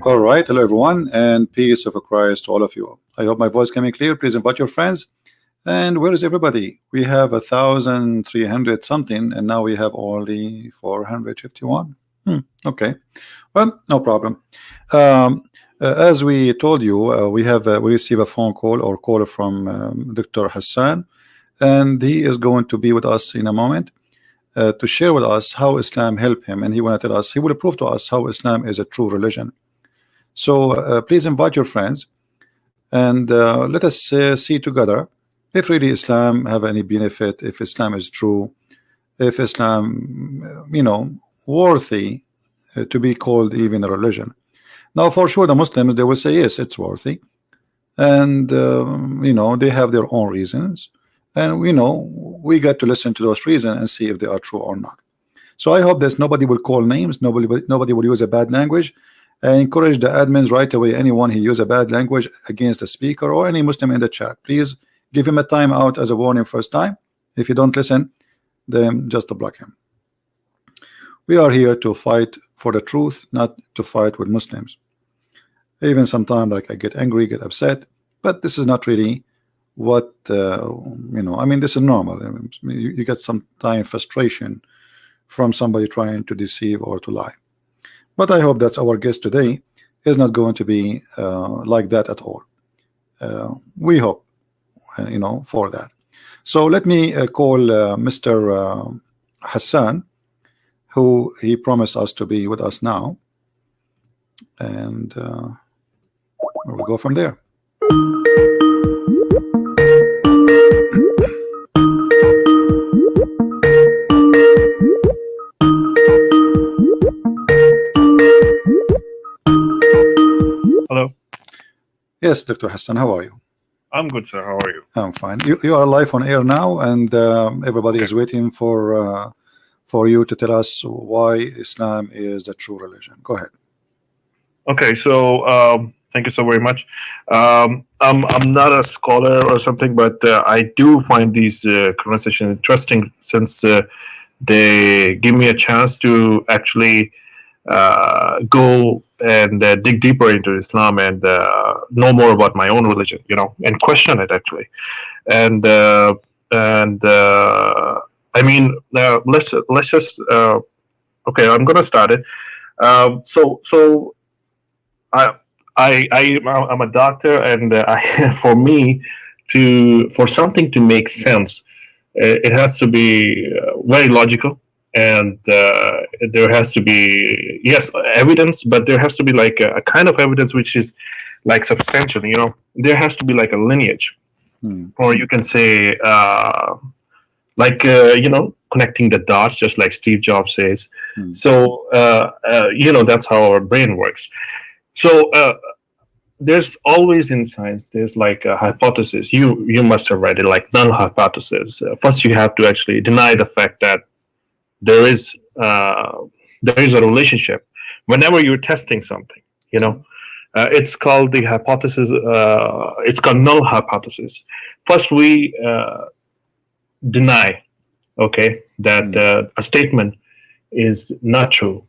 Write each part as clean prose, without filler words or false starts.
All right, hello everyone, and peace of Christ to all of you. I hope my voice coming clear. Please invite your friends. And where is everybody? We have 1,300 something, and now we have only 451. Okay, well, no problem. As we told you, we receive a phone call or call from Dr. Hassan, and he is going to be with us in a moment to share with us how Islam helped him, and he will tell us, he will prove to us how Islam is a true religion. So please invite your friends, and let us see together if really Islam have any benefit, if Islam is true, if Islam, worthy to be called even a religion. Now, for sure, the Muslims, they will say yes, it's worthy, and they have their own reasons, and we got to listen to those reasons and see if they are true or not. So I hope that nobody will call names, nobody will use a bad language. I encourage the admins right away, anyone who use a bad language against the speaker or any Muslim in the chat, please give him a timeout as a warning first time. If you don't listen, then just block him. We are here to fight for the truth, not to fight with Muslims. Even sometimes, like, I get angry, get upset, but this is not really what I mean, this is normal. You get sometimes frustration from somebody trying to deceive or to lie. But I hope that our guest today is not going to be like that at all. We hope, for that. So let me call Mr. Hassan, who he promised us to be with us now, and we'll go from there. Hello. Yes, Dr. Hassan, how are you? I'm good, sir. How are you? I'm fine. You are live on air now, and everybody is waiting for you to tell us why Islam is the true religion. Go ahead. Okay, so thank you so very much. I'm not a scholar or something, but I do find these conversations interesting since they give me a chance to actually go and dig deeper into Islam and know more about my own religion, and question it actually. And I mean, let's just okay. I'm gonna start it. So I'm a doctor, and for something to make sense, it has to be very logical. And there has to be, yes, evidence, but there has to be like a kind of evidence which is like substantial. There has to be like a lineage, or you can say connecting the dots, just like Steve Jobs says. So that's how our brain works. So there's always in science, there's like a hypothesis. You must have read it, like null hypothesis. First, you have to actually deny the fact that there is a relationship whenever you're testing something. It's called the hypothesis. It's called null hypothesis. First, we deny, that a statement is not true.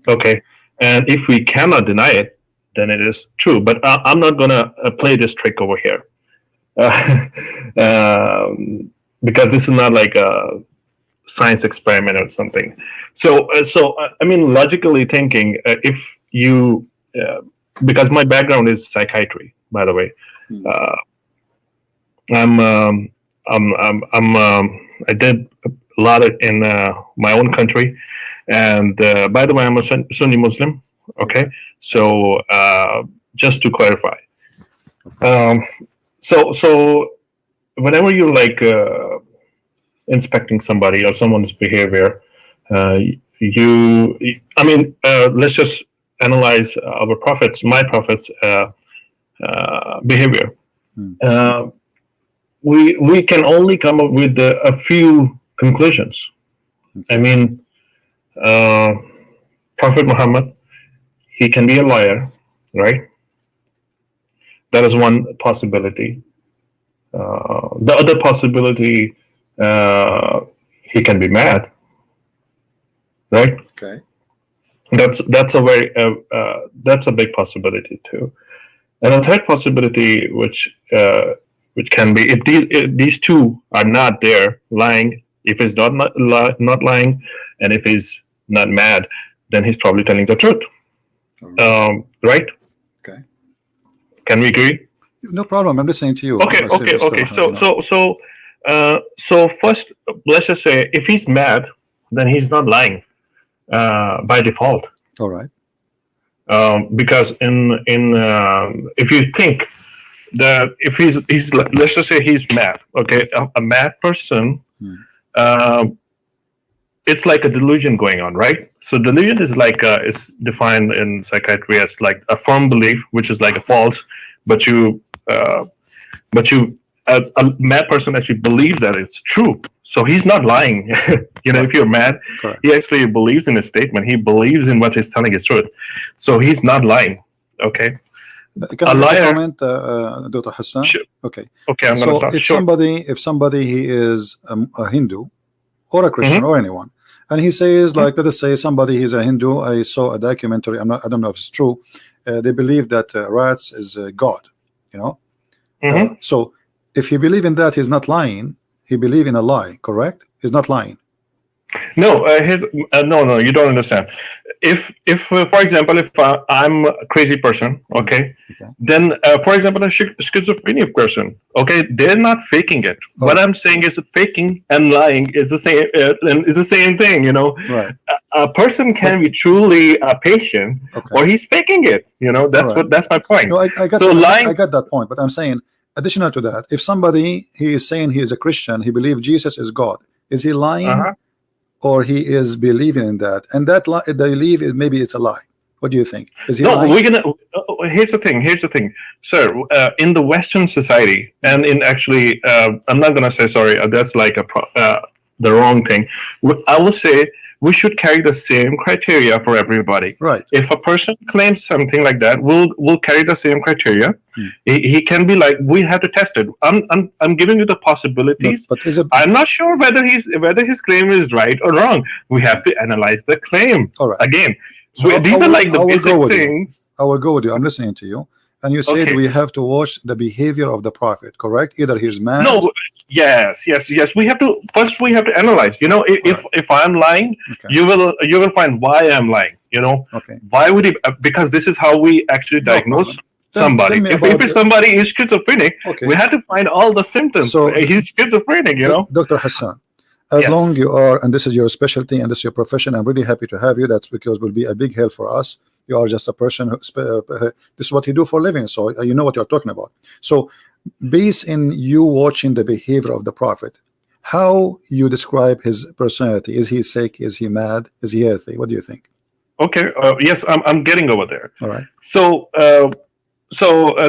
Okay, and if we cannot deny it, then it is true. But I'm not gonna play this trick over here, because this is not like a science experiment or something. So I mean, logically thinking, if you because my background is psychiatry, by the way. I did a lot in my own country, and by the way, I'm a Sunni Muslim. Okay, so just to clarify, so whenever you're like inspecting somebody or someone's behavior, let's just analyze my prophet's behavior. We can only come up with a few conclusions. I mean, Prophet Muhammad, he can be a liar, right? That is one possibility. The other possibility, he can be mad, right? Okay. That's a very that's a big possibility too. And a third possibility, which can be, if these two are not there, lying. If he's not lying, and if he's not mad, then he's probably telling the truth. Right? Okay. Can we agree? No problem. I'm listening to you. Okay. So first, let's just say if he's mad, then he's not lying by default. All right. Because in if you think that if he's let's just say he's mad, okay, a mad person, it's like a delusion going on, right? So delusion is like is defined in psychiatry as like a firm belief, which is like a false, but a mad person actually believes that it's true. So he's not lying. If you're mad, correct, he actually believes in his statement. He believes in what he's telling is truth. So he's not lying. Okay. Can I liar. comment, Dr. Hassan? Sure. Okay. Okay, I'm going to So stop. if Sure. somebody he is a Hindu or a Christian or anyone, and he says, like, let us say somebody is a Hindu. I saw a documentary. I don't know if it's true. They believe that rats is God. So if he believe in that, he's not lying. He believe in a lie. Correct? He's not lying. No, no, you don't understand. If for example, if I'm a crazy person, okay, then for example, a schizophrenic person, okay, they're not faking it. What I'm saying is faking and lying is the same, is the same thing. Right. A person can be truly a patient, or he's faking it. That's my point. No, I got so lying. I got that point, but I'm saying, additional to that, if somebody he is saying he is a Christian, he believes Jesus is God, is he lying? Or he is believing in that, and that lie, they believe maybe it's a lie. What do you think? Is he lying? We're gonna. Here's the thing, sir. In the Western society, and in actually, I'm not gonna say sorry. That's like the wrong thing. I will say we should carry the same criteria for everybody. Right. If a person claims something like that, we'll carry the same criteria. He can be like, we have to test it. I'm giving you the possibilities. But is it, I'm not sure whether his claim is right or wrong. We have to analyze the claim. All right. Again, so these are like the basic things. I will go with you. I'm listening to you. And you said we have to watch the behavior of the prophet, correct? Either he's mad. No, yes. We have to analyze. If I'm lying, you will find why I'm lying. Why would he? Because this is how we actually diagnose somebody. If somebody is schizophrenic, we have to find all the symptoms. So he's schizophrenic. Dr. Hassan, as long you are, and this is your specialty and this is your profession, I'm really happy to have you. That's because it will be a big help for us. You are just a person who this is what you do for a living, so you know what you're talking about. So based in you watching the behavior of the prophet, how you describe his personality? Is he sick? Is he mad? Is he healthy? What do you think? Okay, yes, I'm getting over there. All right. So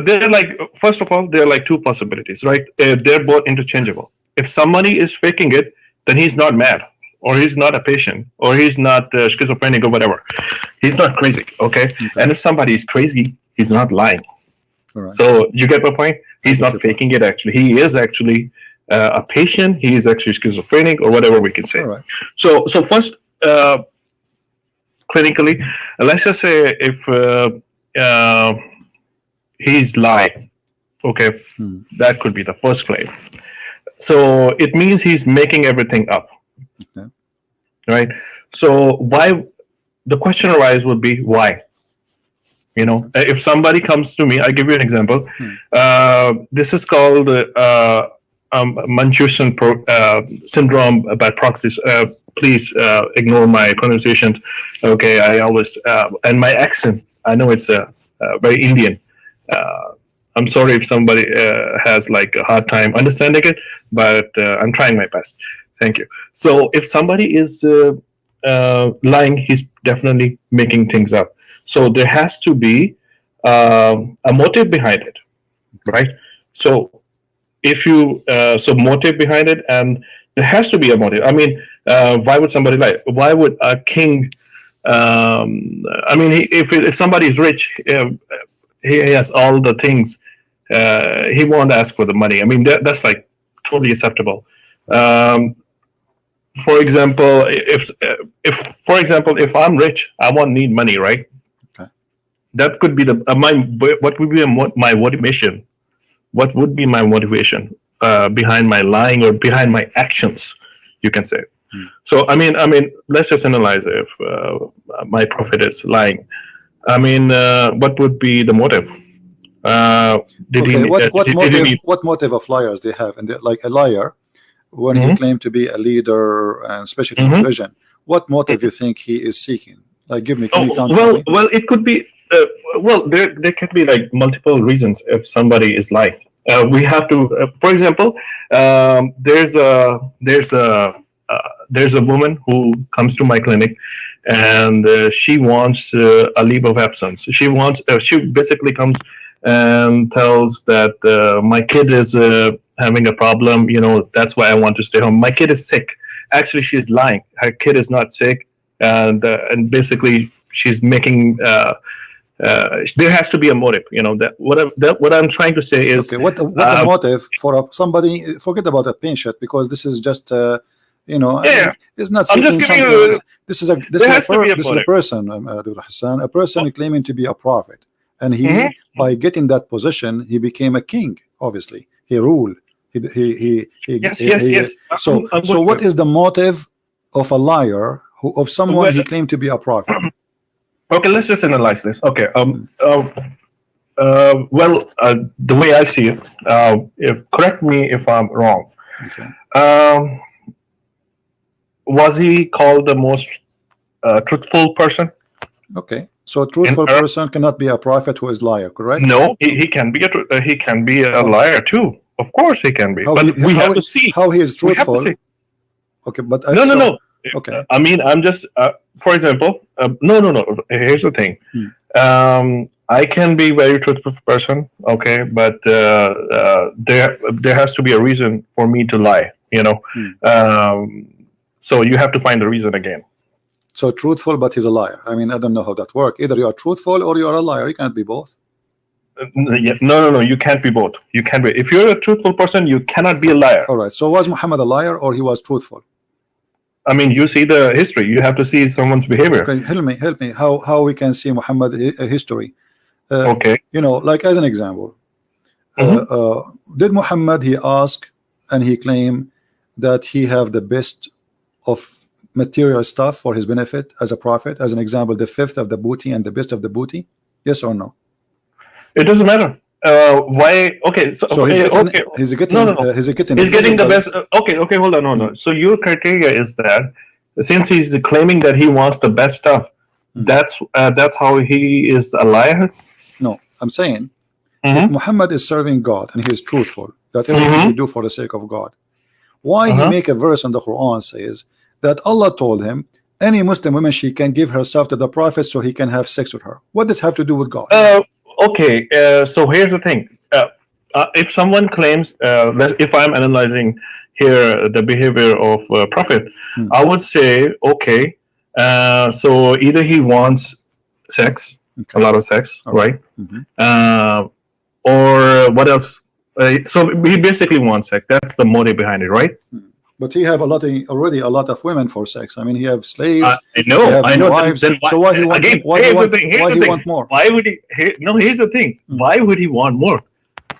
they're like, first of all, they're like two possibilities, right? They're both interchangeable. If somebody is faking it, then he's not mad, or he's not a patient, or he's not schizophrenic or whatever. He's not crazy, okay? And if somebody is crazy, he's not lying. All right. So you get my point? He's not faking it, actually. He is actually a patient. He is actually schizophrenic, or whatever we can say. All right. So first, clinically, let's just say if he's lying, okay, that could be the first claim. So it means he's making everything up. Okay. Right? So why? The question arises would be why? If somebody comes to me, I'll give you an example. This is called Munchausen syndrome by proxy. Please ignore my pronunciation. Okay, I always and my accent. I know it's very Indian. I'm sorry if somebody has like a hard time understanding it, but I'm trying my best. Thank you. So if somebody is lying, he's definitely making things up. So there has to be a motive behind it, right? So if you so motive behind it, and there has to be a motive. I mean, why would somebody lie? Why would a king? I mean, if somebody is rich, he has all the things. He won't ask for the money. I mean, that's like totally acceptable. For example, if I'm rich, I won't need money, right? Okay. That could be the what would be my motivation? What would be my motivation behind my lying or behind my actions? You can say. So I mean, let's just analyze if my prophet is lying. I mean, what would be the motive? What motive of liars they have? And like a liar, when he claimed to be a leader and especially in religion, what motive you think he is seeking? Like, give me. Well, it could be. There can be like multiple reasons if somebody is lying. We have to, for example, there's a woman who comes to my clinic, and she wants a leave of absence. She basically comes and tells that my kid is having a problem. That's why I want to stay home. My kid is sick. Actually, she's lying. Her kid is not sick, and basically she's making. There has to be a motive. What I'm trying to say is what the motive for somebody. Forget about a patient, because this is just. It's not. I'm just giving you. This is a person, Hassan, a person claiming to be a prophet, and he by getting that position, he became a king. Obviously, he ruled. Yes. So what is the motive of a liar of someone he claimed to be a prophet? Okay, let's just analyze this. Okay. The way I see it, correct me if I'm wrong. Okay. Was he called the most truthful person? Okay, so a truthful person cannot be a prophet who is liar, correct? No, he can be a liar too. Of course, he can be. We have to see how he is truthful. Okay, but no. Okay. I mean, I'm just for example. No. Here's the thing. I can be very truthful person. Okay, but there has to be a reason for me to lie. So you have to find the reason again. So truthful, but he's a liar. I mean, I don't know how that works. Either you are truthful or you are a liar. You can't be both. No. You can't be both. You can't be. If you're a truthful person, you cannot be a liar. All right. So was Muhammad a liar or he was truthful? I mean, you see the history. You have to see someone's behavior. Okay, help me. How we can see Muhammad history? Okay. Like as an example, did Muhammad he ask and he claim that he have the best of material stuff for his benefit as a prophet? As an example, the fifth of the booty and the best of the booty. Yes or no? It doesn't matter. Why? Okay. So he's getting the best. Okay. Hold on. No. So your criteria is that since he's claiming that he wants the best stuff, that's how he is a liar. No, I'm saying if Muhammad is serving God and he is truthful, that everything he do for the sake of God, why he make a verse in the Qur'an says that Allah told him any Muslim woman she can give herself to the prophet so he can have sex with her? What does have to do with God? Okay, so here's the thing. If someone claims, if I'm analyzing here the behavior of Prophet, I would say, okay, so either he wants sex, a lot of sex, right? Or what else? So he basically wants sex. That's the motive behind it, right? But he have already a lot of women for sex. I mean, he have slaves. I know. Wives. Then why, so why he want? Again, why he want more? Why would he? Here's the thing. Why would he want more?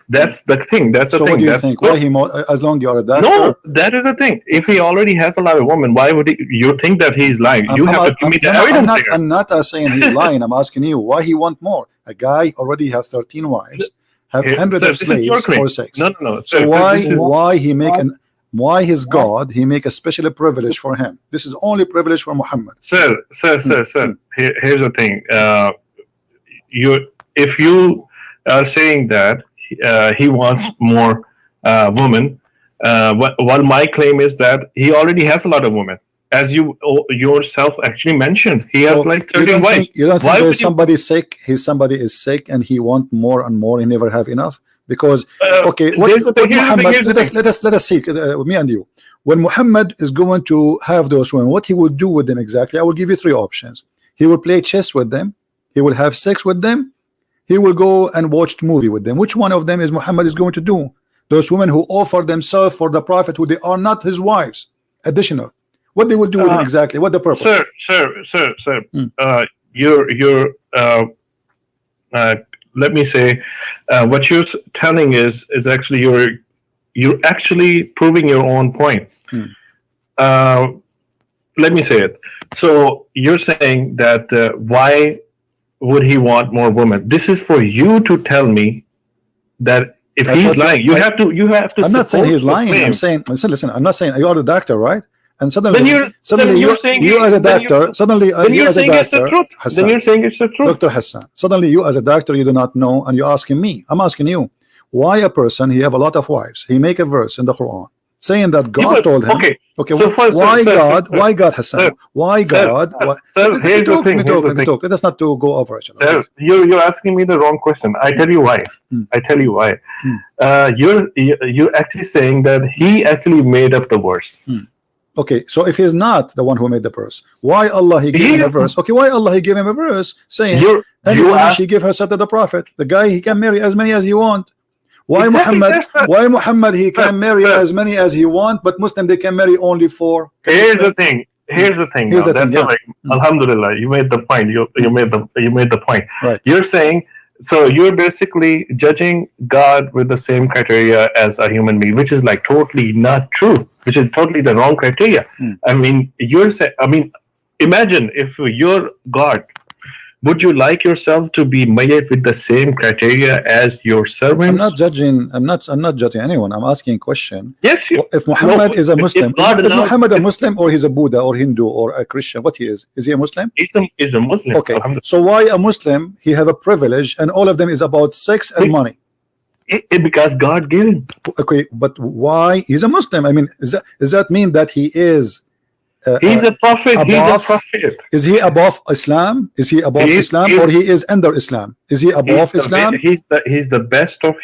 That's the thing. That's the thing. So what do you think? Why he more? As long you are that. No, that is the thing. If he already has a lot of women, why would he? You think that he's lying? You have to give me the evidence. I'm not saying he's lying. I'm asking you why he want more. A guy already have 13 wives, have hundreds of slaves for sex. No. So why he make an why his God he make a special privilege for him? This is only privilege for Muhammad. Sir. Here's the thing. If you are saying that he wants more women, while my claim is that he already has a lot of women, as you yourself actually mentioned. He has like 13 wives. You don't think somebody sick? Somebody is sick and he want more and more. He never have enough. Because let us see me and you. When Muhammad is going to have those women, what he will do with them exactly? I will give you three options. He will play chess with them. He will have sex with them. He will go and watch the movie with them. Which one of them is Muhammad is going to do? those women who offer themselves for the Prophet who they are not his wives, additional, what they will do with them exactly? What the purpose? Sir. You're let me say, what you're telling is actually you're actually proving your own point. Let me say it. So you're saying that why would he want more women? This is for you to tell me that if he's lying, you have to. I'm not saying he's lying. I'm saying, listen. I'm not saying you are the doctor, right? And suddenly you as a doctor, then you're saying it's the truth. Hassan, then you're saying it's the truth. Dr. Hassan, suddenly you as a doctor, you do not know, and you're asking me. I'm asking you, why a person, he have a lot of wives, he make a verse in the Quran saying that God told him. Okay. So why God, Hassan? Why God? Sir, here's the thing. Let us not to go over each other. Sir, you're asking me the wrong question. I tell you why. You're actually saying that he actually made up the verse. Okay, so if he's not the one who made the verse, why Allah he gave him a verse? Okay, why Allah he gave him a verse saying she gave herself to the Prophet? The guy, he can marry as many as he want. Why Muhammad he can marry as many as he want, but Muslim they can marry only 4? Here's the thing. Alhamdulillah, you made the point. You made the point. Right. You're saying, so you're basically judging God with the same criteria as a human being, which is like totally not true, which is totally the wrong criteria. I mean, imagine if you're God, would you like yourself to be made with the same criteria as your servants? I'm not judging anyone. I'm asking a question. Yes. If Muhammad is a Muslim, is Muhammad a Muslim, or he's a Buddha or Hindu or a Christian? What he is? Is he a Muslim? He's a Muslim. Okay. So why a Muslim? He have a privilege, and all of them is about sex and money. Because God gave him. Okay, but why he's a Muslim? I mean, does that mean that he is? He's a prophet. He's a prophet. Is he above Islam? Is he above Islam, or he is under Islam? Is he above Islam? He's the best of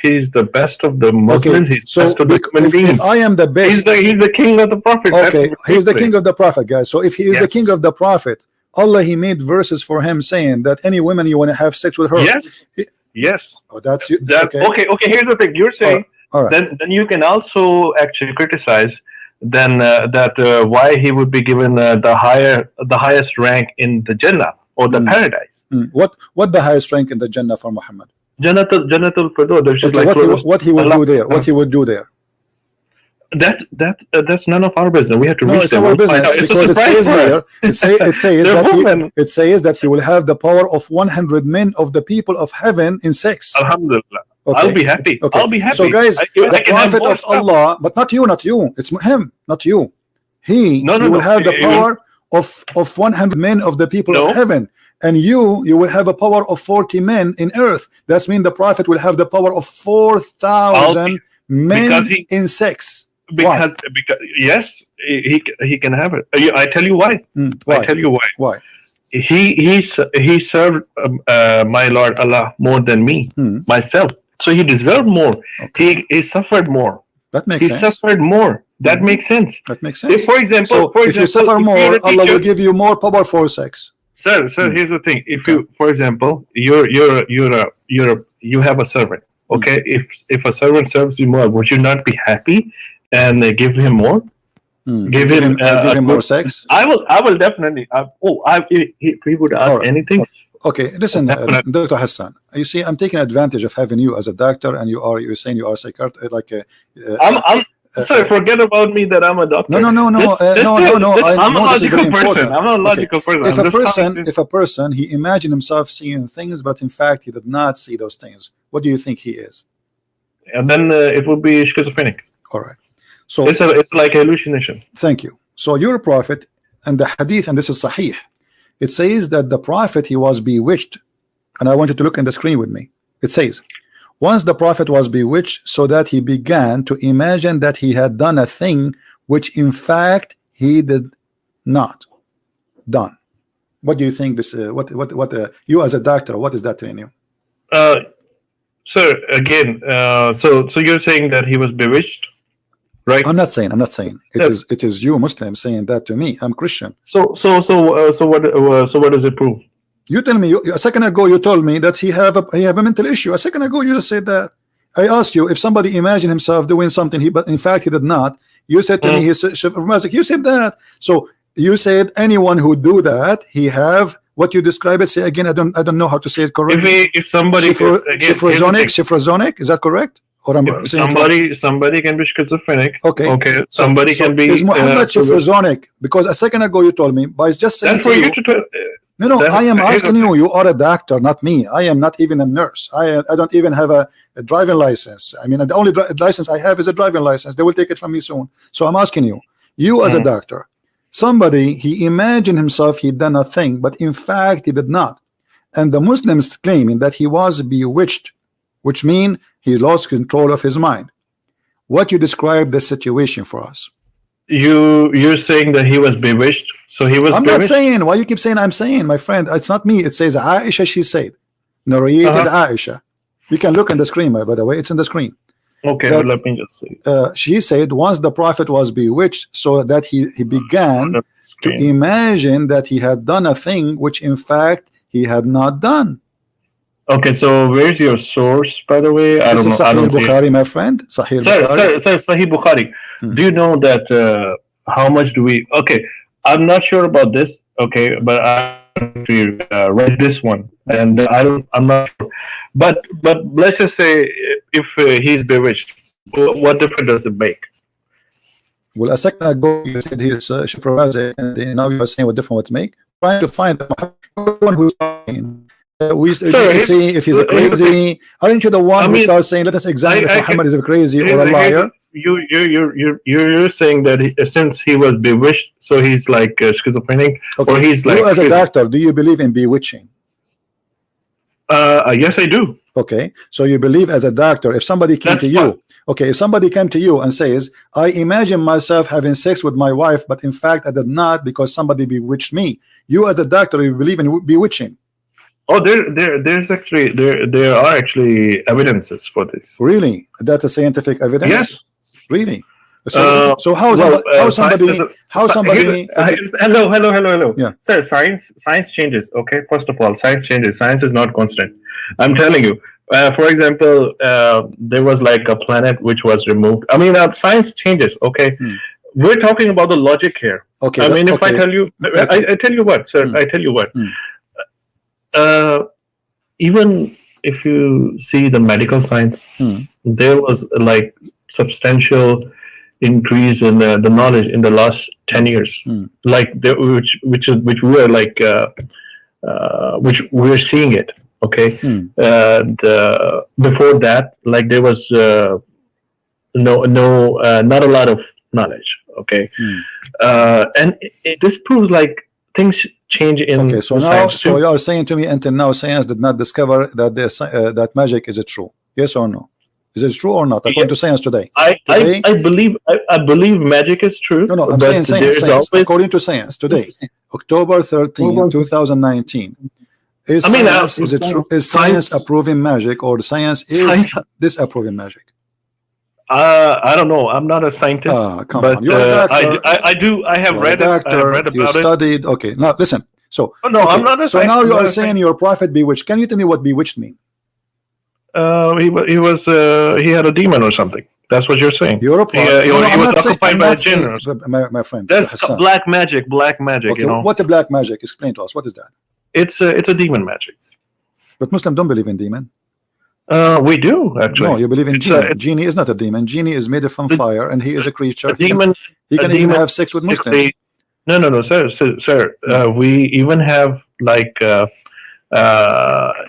the Muslims. Okay. He's the best of the human beings. If I am the best, he's the king of the prophet. Okay, he's the king of the prophet, guys. So if he is the king of the prophet, Allah he made verses for him saying that any woman you want to have sex with her. Yes. Oh, that's okay. Here's the thing. You're saying then you can also actually criticize that why he would be given the highest rank in the Jannah or the paradise. What the highest rank in the Jannah for Muhammad? Jannatul Firdaus. What he would do there? What he would do there? That's none of our business. We have to reach them. Our business. It's a surprise for us. It says that he will have the power of 100 men of the people of heaven in sex. Alhamdulillah. Okay. I'll be happy. Okay. I'll be happy. So guys, the prophet of Allah, but not you. It's him, not you. He will have the power of 100 men of the people of heaven, and you will have a power of 40 men in earth. That means the prophet will have the power of 4,000 men in sex. Because yes, he can have it. I tell you why. Why? I tell you why. Why? He served my Lord Allah more than me myself. So he deserved more. Okay. He suffered more. That makes sense. He suffered more. That makes sense. That makes sense. If, for example, if you suffer more, Allah will give you more power for sex. Sir, here's the thing. If you, for example, you have a servant. Okay, if a servant serves you more, would you not be happy and give him more? Give him more sex. I will definitely. If he would ask anything. Okay, listen, Dr. Hassan. You see, I'm taking advantage of having you as a doctor, and you're saying you are a psychiatrist. Sir, forget about me that I'm a doctor. No. I'm a logical person. I'm not a logical person. If a person he imagined himself seeing things, but in fact he did not see those things, what do you think he is? And then it would be schizophrenic. All right. So it's like hallucination. Thank you. So your prophet and the hadith, and this is sahih, it says that the prophet he was bewitched, and I want you to look in the screen with me. It says, once the prophet was bewitched, so that he began to imagine that he had done a thing which in fact he did not done. What do you think this you as a doctor, what is that telling you? Sir, again, so you're saying that he was bewitched? Right. I'm not saying. It is you Muslim saying that to me. I'm Christian. So what does it prove? You tell me. A second ago you told me that he have a mental issue. A second ago you just said that. I asked you if somebody imagined himself doing something, but in fact he did not. You said to me, he's shifra magic. You said that. So you said anyone who do that, he have what you describe it. Say again. I don't know how to say it correctly. If somebody schizophrenic, is that correct? Or somebody can be schizophrenic. Okay. Somebody can be. Is Muhammad schizophrenic? Because a second ago you told me, but it's just saying. That's for you to tell. No, I am asking you. You are a doctor, not me. I am not even a nurse. I don't even have a driving license. I mean, the only license I have is a driving license. They will take it from me soon. So I'm asking you, as a doctor, somebody, he imagined himself he done a thing, but in fact he did not. And the Muslims claiming that he was bewitched, which means he lost control of his mind. What you describe the situation for us? You're saying that he was bewitched, so he was. I'm not saying. Why you keep saying I'm saying, my friend? It's not me. It says Aisha. She said, narrated Aisha. You can look on the screen, by the way. It's in the screen. Okay, well, let me just see. She said once the prophet was bewitched, so that he began to imagine that he had done a thing which in fact he had not done. Okay, so where's your source, by the way? I don't know. Sahih Bukhari, my friend. Sahih Bukhari. Sahih Bukhari. Do you know that? How much do we? Okay, I'm not sure about this. Okay, but I read this one, and I'm not sure. But let's just say if he's bewitched, what difference does it make? Well, a second ago you said he's shifra, and now you are saying what difference would make. Trying to find one who's talking. We see if he's a crazy. Aren't you the one who starts saying, "Let us examine if Muhammad is a crazy or a liar"? You're saying that since he was bewitched, so he's like schizophrenic, or he's like. You as a doctor, do you believe in bewitching? Yes, I do. Okay, so you believe as a doctor, if somebody came to you, if somebody came to you and says, "I imagine myself having sex with my wife, but in fact I did not because somebody bewitched me," you as a doctor, you believe in bewitching? Oh, there are actually evidences for this. Really? That's a scientific evidence? Yes. Really? So how somebody hello. Yeah. Sir, science changes. Okay, first of all, science changes. Science is not constant. I'm telling you. For example, there was like a planet which was removed. I mean, science changes. Okay. We're talking about the logic here. Okay. I mean, if I tell you, I tell you what, sir. I tell you what. Even if you see the medical science, there was like substantial increase in the knowledge in the last 10 years, like which we are like which we're seeing it. Okay, before that, like there was not a lot of knowledge. Okay, and this proves like things change in science. So you are saying to me until now science did not discover that that magic is true? Yes or no? Is it true or not? According to science today. I believe magic is true. No, I'm saying science. According to science today, October 13, 2019. Is science approving magic, or science is disapproving magic? I don't know. I'm not a scientist, but I have read it. I have read about you studied. Okay, now listen. So I'm not a scientist. So now you are saying your prophet bewitched. Can you tell me what bewitched means? He had a demon or something. That's what you're saying. You're a prophet. He was occupied by a jinn or something. My friend. That's Hassan. Black magic. Okay, you know. What the black magic? Explain to us. What is that? It's a demon magic. But Muslims don't believe in demon. We do actually. No, you believe in genie. Genie is not a demon. Genie is made from fire, and he is a creature. A demon. He can even have sex with Muslims. No, sir. We even have like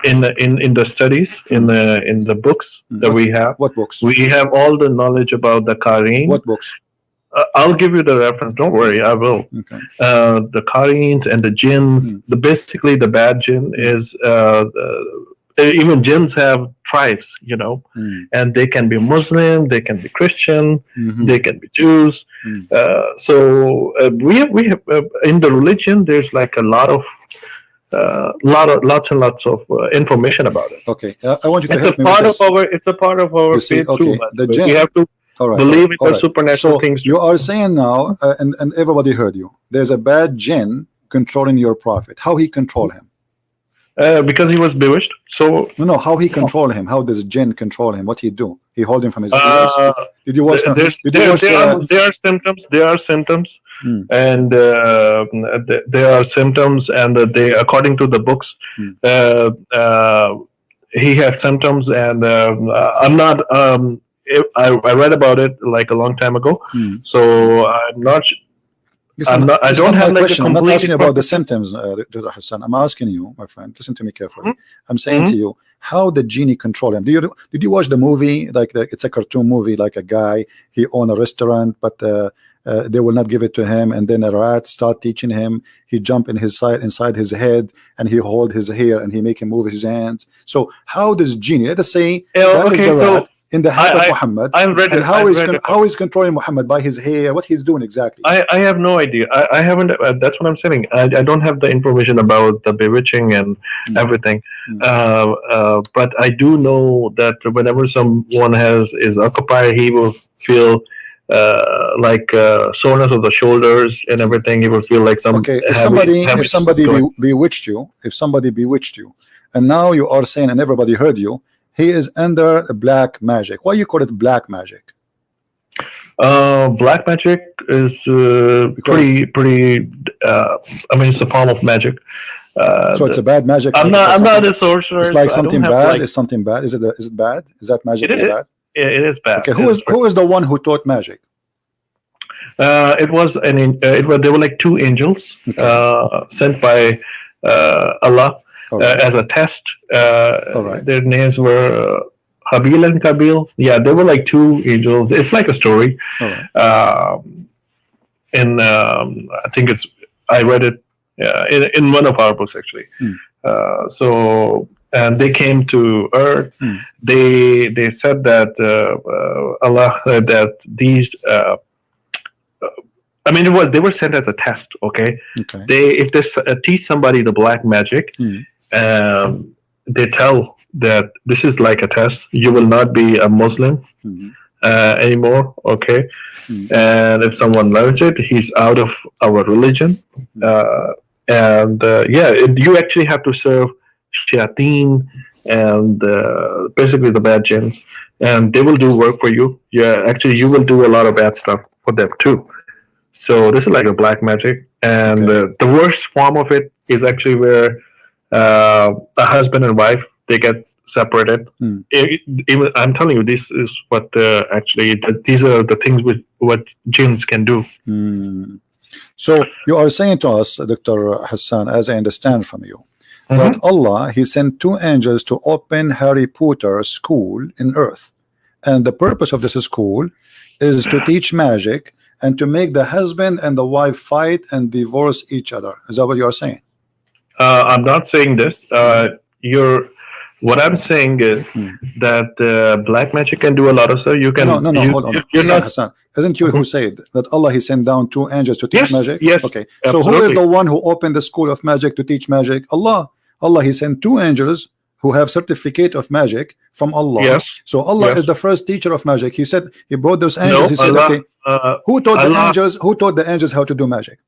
in the studies in the books that we have. What books? We have all the knowledge about the Qur'an. What books? I'll give you the reference. Don't worry, I will. Okay. The Qur'ans and the jinns. Basically the bad jinn is even jinns have tribes, you know, and they can be Muslim, they can be Christian, they can be Jews. So we have in the religion. There's like a lot of lots and lots of information about it. Okay, I want you to help me with this. It's a part of our faith too. The jinn. We have to believe in the supernatural things. You are saying now, and everybody heard you. There's a bad jinn controlling your prophet. How he control him? Because he was bewitched. So no, how he control him? How does jinn control him? What he do? He hold him from his ears? Did you watch? There are symptoms. There are symptoms, and there are symptoms, and they, according to the books, he had symptoms, and I'm not. I read about it like a long time ago, so I'm not. I don't have like a complete. I'm not asking you about the symptoms, Dr. Hassan. I'm asking you, my friend. Listen to me carefully. I'm saying to you, how the genie control him? Did you watch the movie? Like it's a cartoon movie. Like a guy, he own a restaurant, but they will not give it to him, and then a rat start teaching him. He jump inside his head, and he hold his hair, and he make him move his hands. So how does genie? Let us say that is the rat in the head of Muhammad, and how is controlling Muhammad by his hair? What he's doing exactly? I have no idea. I haven't. That's what I'm saying. I don't have the information about the bewitching and everything. But I do know that whenever someone is occupied, he will feel like soreness of the shoulders and everything. He will feel like some. Okay, if somebody bewitched you, and now you are saying, and everybody heard you, he is under black magic. Why you call it black magic? Black magic is pretty. I mean, it's a form of magic. So it's a bad magic. I'm not a sorcerer. It's like something bad. It's something bad. Is it bad? Is that magic bad? Yeah, it is bad. Okay, who is the one who taught magic? It was there were like two angels sent by Allah as a test. Their names were Habil and Kabil. Yeah, they were like two angels. It's like a story. And I think I read it in one of our books actually. And they came to Earth. They said that Allah said that these. I mean, they were sent as a test. Okay. If they teach somebody the black magic, they tell that this is like a test. You will not be a Muslim anymore. Okay. And if someone learns it, he's out of our religion. You actually have to serve shayateen and basically the bad jinns, and they will do work for you. Actually you will do a lot of bad stuff for them too. So this is like a black magic, and the worst form of it is actually where a husband and wife, they get separated. Even I'm telling you, this is what these are the things with what jinns can do. So you are saying to us, Dr. Hassan, as I understand from you, that Allah, he sent two angels to open Harry Potter school in Earth, and the purpose of this school is to teach magic and to make the husband and the wife fight and divorce each other. Is that what you are saying? I'm not saying this. What I'm saying is that black magic can do a lot of stuff. You can. No. Hold on. Hassan, isn't you who said that Allah, he sent down two angels to teach magic? Yes. Okay. Absolutely. So who is the one who opened the school of magic to teach magic? Allah. Allah, he sent two angels who have certificate of magic from Allah. Yes. So Allah is the first teacher of magic. He said he brought those angels. He said, okay, who taught the angels? Who taught the angels how to do magic?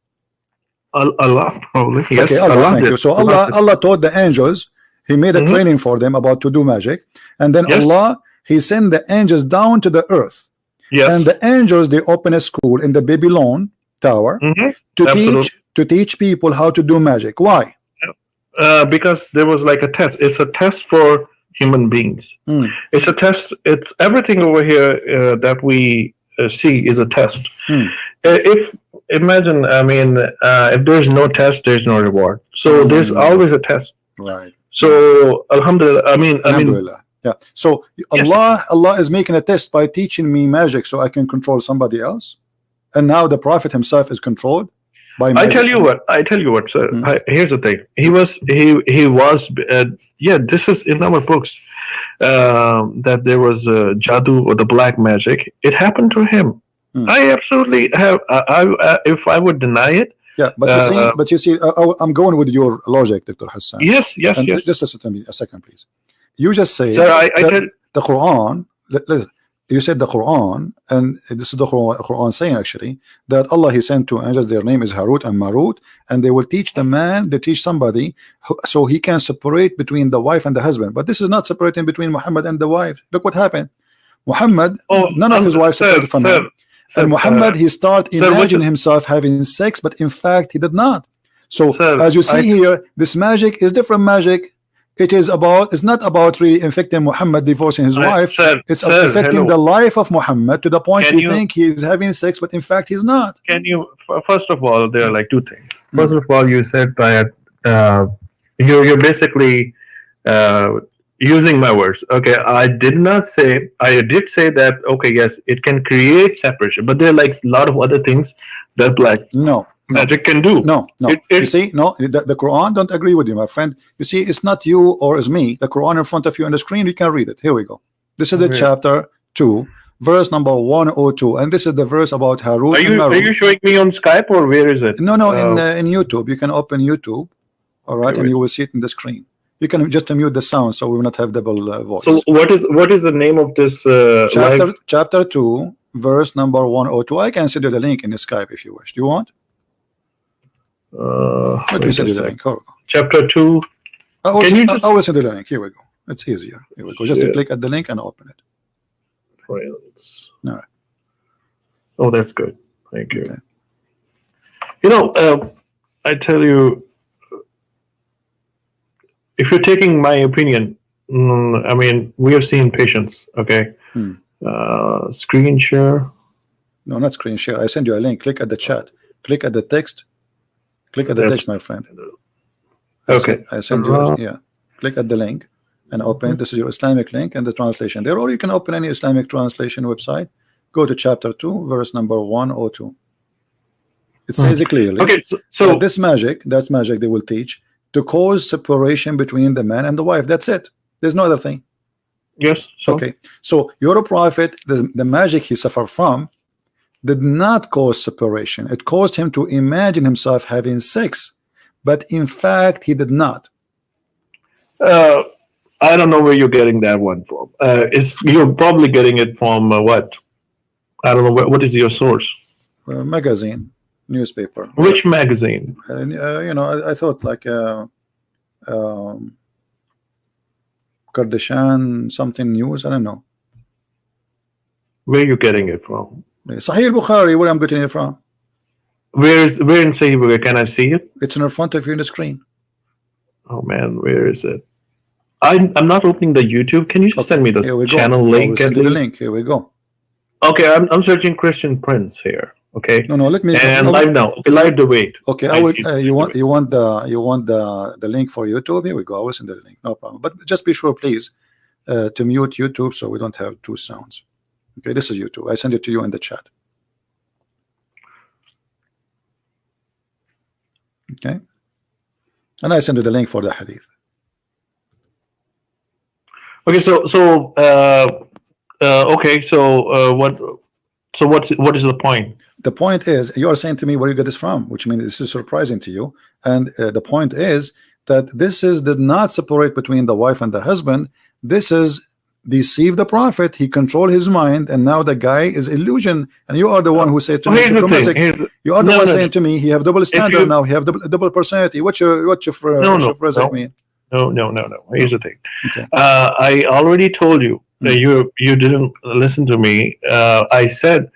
Allah, probably. Yes. Okay, Allah, thank you. So Allah taught the angels. He made a training for them about to do magic, and then Allah, he sent the angels down to the earth. Yes. And the angels, they open a school in the Babylon Tower to teach people how to do magic. Why? Because there was like a test. It's a test for human beings. It's a test. It's everything over here that we see is a test. If imagine, I mean, if there's no test, there's no reward. So there's always a test. Right. So Alhamdulillah. Alhamdulillah. Yeah. So Allah is making a test by teaching me magic so I can control somebody else. And now the Prophet himself is controlled. I tell you what, sir. Here's the thing. He was this is in our books that there was jadoo or the black magic. It happened to him. I absolutely have. If I would deny it. Yeah, but you see, I'm going with your logic, Dr. Hassan. Yes. Just listen to me a second, please. You just say sir, the Qur'an. you said the Quran, and this is the Quran saying actually that Allah He sent two angels. Their name is Harut and Marut, and they will teach the man. They teach somebody so he can separate between the wife and the husband. But this is not separating between Muhammad and the wife. Look what happened. Muhammad, none of his wives separated from him. And Muhammad, he started imagining himself having sex, but in fact he did not. So as you see here, this magic is different magic. It is about, it's not about really infecting Muhammad divorcing his wife. It's affecting the life of Muhammad to the point you think he is having sex, but in fact he's not. Can you, first of all, there are like two things. First of all, you said that you're basically using my words. Okay, I did not say, I did say that, okay, yes, it can create separation, but there are like a lot of other things that like magic can do. You see, the Quran don't agree with you, my friend. You see, it's not you or it's me. The Quran in front of you on the screen, you can read it. Here we go. This is the chapter 2, verse number 102, and this is the verse about Harut and Marut. Are you showing me on Skype or where is it? No, in YouTube. You can open YouTube, all right, and you will see it in the screen. You can just mute the sound so we will not have double voice. So what is the name of this chapter 2, verse number 102? I can send you the link in the Skype if you wish. Do you want? Chapter 2. I will send you the link. Here we go. It's easier. Here we go. Just to click at the link and open it. Friends. All right. Oh, that's good. Thank you. Okay. You know, I tell you, if you're taking my opinion, I mean, we have seen patients. Okay. Screen share. No, not screen share. I send you a link. Click at the chat. Click at the text. Click at the text, my friend. Okay. I send you. Click at the link and open. This is your Islamic link and the translation there, or you can open any Islamic translation website. Go to chapter 2, verse number 102. It says it clearly. Okay. So this magic, that's magic they will teach to cause separation between the man and the wife. That's it. There's no other thing. Yes. Okay. So your prophet, the magic he suffered from, did not cause separation. It caused him to imagine himself having sex, but in fact he did not. I don't know where you're getting that one from. You're probably getting it from what? I don't know. What is your source? Magazine, newspaper. Which magazine? You know, I thought like Kardashian something news. I don't know. Where are you getting it from? Sahih Bukhari, where I'm getting it from. Where in Sahih Bukhari? Can I see it? It's in front of you in the screen. Oh man, where is it? I'm not opening the YouTube. Can you just send me the channel link? Send you the link. Here we go. Okay, I'm searching Christian Prince here. Okay. No, let me. And live now. Okay, live the wait. Okay, I will. You want the link for YouTube? Here we go. I will send the link. No problem. But just be sure, please, to mute YouTube so we don't have two sounds. Okay, this is YouTube. I send it to you in the chat. Okay, and I send you the link for the hadith. Okay, okay, what is the point? The point is, you are saying to me where you get this from, which means this is surprising to you. And the point is that this did not separate between the wife and the husband. This is deceive the prophet. He controlled his mind, and now the guy is illusion. And you are the one who said to me, you are the one saying to me, he have double standard now. He have double personality. What's your phrase mean? No. Here's the thing. Okay. I already told you that you didn't listen to me. I said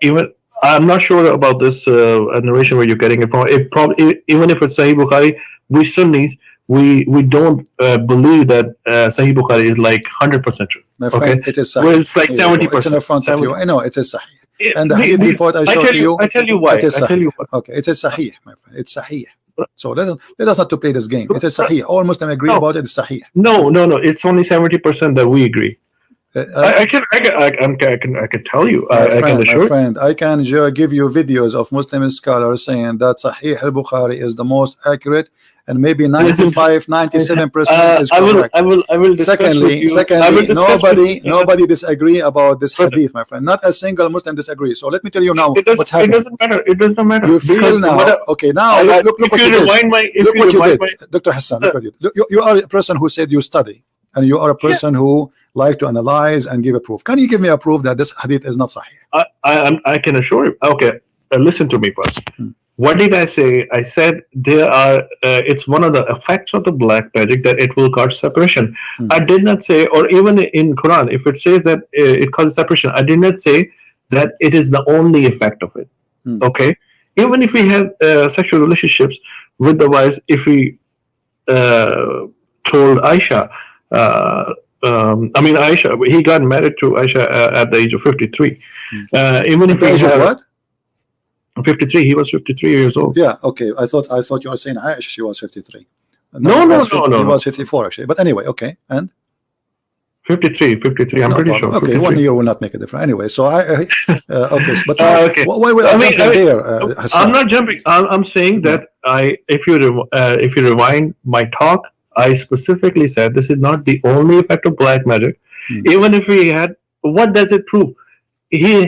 even I'm not sure about this narration where you're getting it from. It probably even if it's Sahih Bukhari, we Sunnis we don't believe that Sahih Bukhari is like 100% true. My friend, it is Sahih. Well, it's like 70%. It's in the front of you. I know it is Sahih. And the hadith report I showed to you. I tell you why. It is Sahih. Okay, it is Sahih, my friend. It's Sahih. So let us not to play this game. It is Sahih. All Muslims agree about it. It's Sahih. No. It's only 70% that we agree. I can tell you. I can assure. My friend, I can give you videos of Muslim scholars saying that Sahih al-Bukhari is the most accurate, and maybe 95, 97% is correct. I will. Secondly, nobody disagree about this hadith, my friend. Not a single Muslim disagree. So let me tell you now what's happening. It doesn't matter. It does not matter. You feel now. Okay, now look what you did. Look what you did, Dr. Hassan. Look what you did. You are a person who said you study. and you are a person who like to analyze and give a proof. Can you give me a proof that this hadith is not sahih? I can assure you. Okay, listen to me first. What did I say? I said there are. It's one of the effects of the black magic that it will cause separation. I did not say, or even in Quran, if it says that it causes separation, I did not say that it is the only effect of it. Okay, even if we have sexual relationships with the wives, if we told Aisha. Aisha, he got married to Aisha at the age of 53. Even if he had what? 53, he was 53 years old. Yeah, okay. I thought you were saying Aisha, she was 53. No. He was 54 actually. But anyway, okay. And 53. I'm pretty sure. Okay, 53. 1 year will not make a difference. Anyway, so okay, but okay. Why will I jump there? Hassan? I'm not jumping. I'm saying that if you rewind my talk, I specifically said this is not the only effect of black magic. Even if we had, what does it prove? He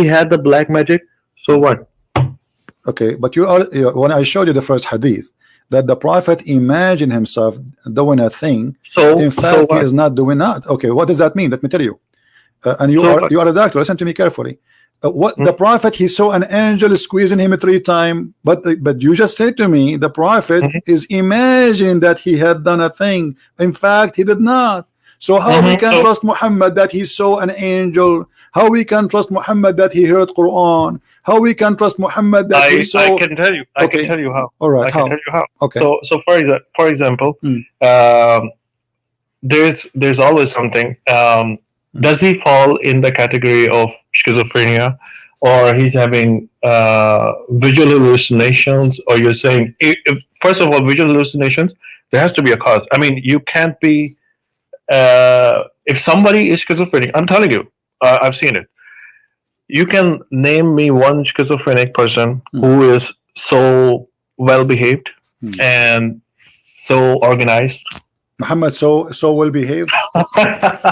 had the black magic. So what? Okay, but when I showed you the first hadith that the Prophet imagined himself doing a thing, so in fact he is not doing that. Okay, what does that mean? Let me tell you. And you are a doctor. Listen to me carefully. What the Prophet, he saw an angel squeezing him 3 times, but you just said to me the Prophet is imagining that he had done a thing. In fact, he did not. So how we can trust Muhammad that he saw an angel? How we can trust Muhammad that he heard Quran? How we can trust Muhammad that he saw? I can tell you. I can tell you how. All right. I can tell you how. Okay. So for example, there's always something. Does he fall in the category of schizophrenia, or he's having visual hallucinations? Or you're saying, first of all, visual hallucinations, there has to be a cause. I mean, you can't be. If somebody is schizophrenic, I'm telling you, I've seen it. You can name me one schizophrenic person who is so well behaved and so organized. Muhammad so well behaved.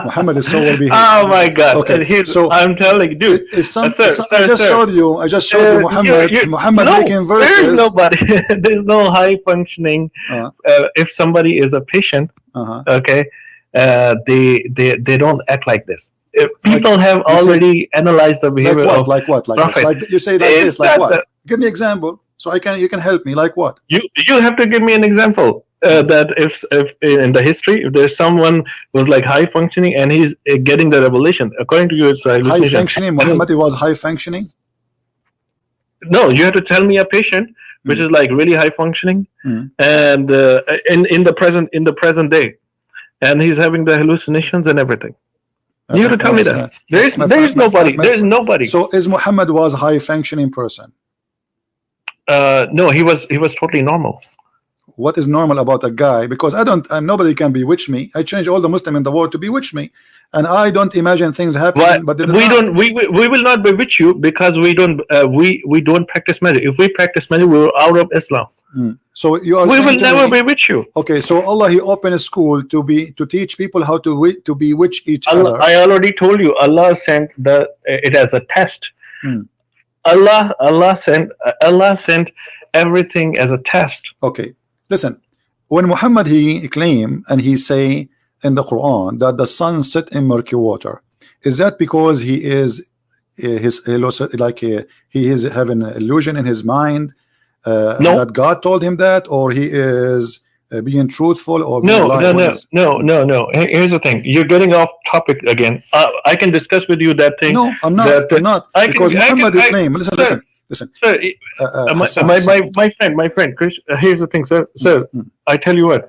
Muhammad is so well behaved. Oh my God! Okay, so I'm telling you, dude. I just showed you Muhammad making verses. There's nobody. There's no high functioning. If somebody is a patient, okay, they don't act like this. If people have already analyzed the behavior of like you say like this, like what? Give me example so you can help me. Like what? You have to give me an example. That if in the history, if there's someone who's like high functioning and he's getting the revelation, according to you, it's high functioning. Muhammad was high functioning. No, you have to tell me a patient which is like really high functioning and in the present day, and he's having the hallucinations and everything. You have to tell me that. There's nobody. There's nobody. So is Muhammad was a high functioning person? No, he was totally normal. What is normal about a guy? Because nobody can bewitch me. I change all the Muslim in the world to bewitch me, and I don't imagine things happening. But we will not bewitch you because we don't practice magic. If we practice magic, we were out of Islam. So you are. We will never bewitch you. Okay, so Allah, He opened a school to teach people how to bewitch each other. I already told you. Allah sent it as a test. Allah sent everything as a test. Okay. Listen, when Muhammad he claim and he say in the Quran that the sun set in murky water, is that because he is he is having an illusion in his mind that God told him that, or he is being truthful, or no. Here's the thing: you're getting off topic again. I can discuss with you that thing. No, I'm not. Because Muhammad is claim. Listen, sir. My friend, Chris. Here's the thing, sir. I tell you what.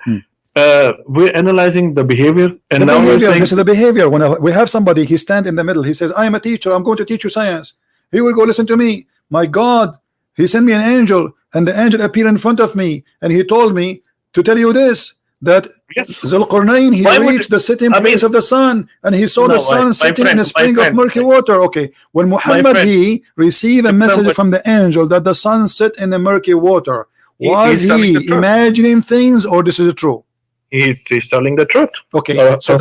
We're analyzing the behavior, and now we're saying this is the behavior. When we have somebody, he stand in the middle. He says, "I am a teacher. I'm going to teach you science." He will go listen to me. My God, He sent me an angel, and the angel appeared in front of me, and he told me to tell you this. That Zulqarnain, he reached the sitting place of the sun, and he saw the sun sitting in a spring of murky water. Okay, when Muhammad he received a message from the angel that the sun sit in the murky water, was he imagining things, or this is true? He's telling the truth. Okay, so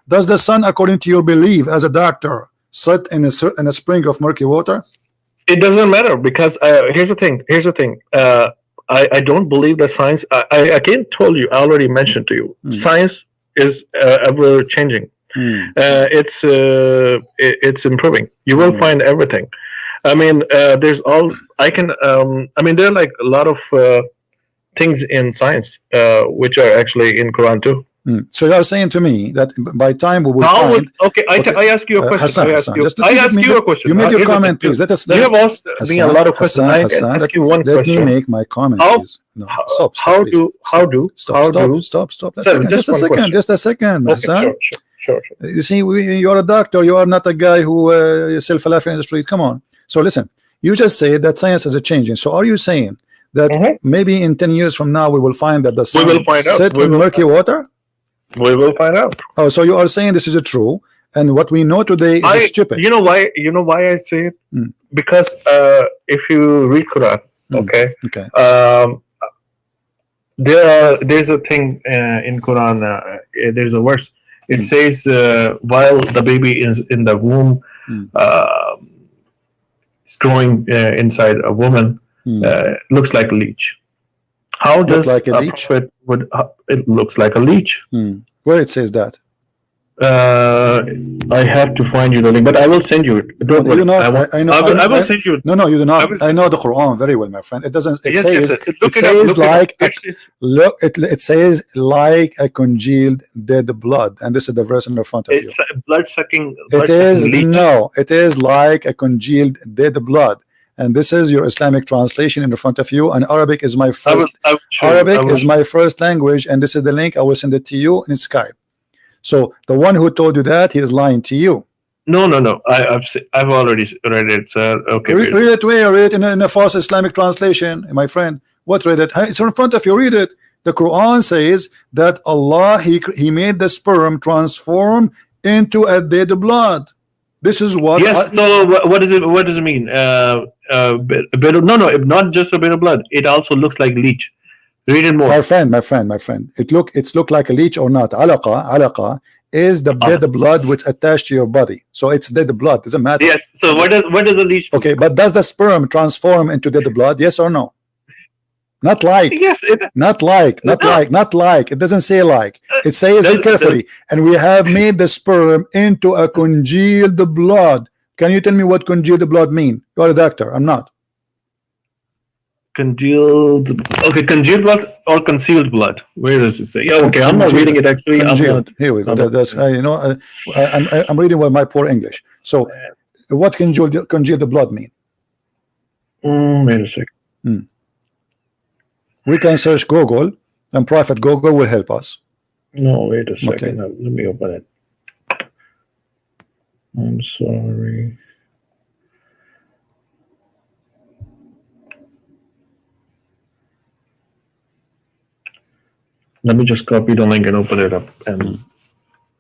does the sun, according to your belief as a doctor, sit in a spring of murky water? It doesn't matter, because here's the thing. I don't believe that science. I again told you, I already mentioned to you, science is ever changing. It's improving. You will find everything. I mean, there's all I can. I mean, there are like a lot of things in science which are actually in Quran too. So you are saying to me that by time we will find. I ask you a question. Hassan, I ask you a question. You make your comment, please. You have asked me a lot of questions. I ask you one question. Let me make my comment, please. No, stop. Stop. Just a second, Hassan. Sure. You see, you're a doctor. You are not a guy who is self-laughing in the street. Come on. So listen, you just said that science is changing. So are you saying that maybe in 10 years from now we will find that the sun set in murky water? We will find out. Oh, so you are saying this is true, and what we know today is stupid. You know why? You know why I say it? Because if you read Quran, there's a thing in Quran. There's a verse. It says while the baby is in the womb, it's growing inside a woman. Looks like a leech. How does like a leech? Prophet would? It looks like a leech. Where it says that? I have to find you the link, but I will send you it. Don't worry. I will send you it. No, you do not. I know the Quran very well, my friend. It doesn't. It says. It says like. It says like a congealed dead blood, and this is the verse in front of you. It's blood sucking. It is like a congealed dead blood. And this is your Islamic translation in front of you. And Arabic is my first. Arabic is my first language, and this is the link. I will send it to you in Skype. So the one who told you that, he is lying to you. No. I've already read it, sir. Okay. Read it where? Read it in a false Islamic translation, my friend. What read it? It's in front of you. Read it. The Quran says that Allah he made the sperm transform into a dead blood. This is what. Yes. So what does it? What does it mean? Bit of, no, not just a bit of blood. It also looks like leech. Read it more. My friend. It's look like a leech or not. Alaqa is the dead blood which attached to your body. So it's dead blood. Doesn't matter. Yes. So what does a leech? Okay, but does the sperm transform into dead blood? Yes or no? Not like. Yes. Not like. It doesn't say like. It says it carefully. And we have made the sperm into a congealed blood. Can you tell me what congealed blood mean? You're a doctor. I'm not. Congealed. Okay, congealed blood or concealed blood. Where does it say? Yeah. Okay. I'm not reading it actually. Here we go. That's I'm reading with my poor English. So, what congealed blood mean? Wait a second. We can search Google, and Prophet Google will help us. No, wait a second. Okay. Let me open it. I'm sorry. Let me just copy the link and open it up and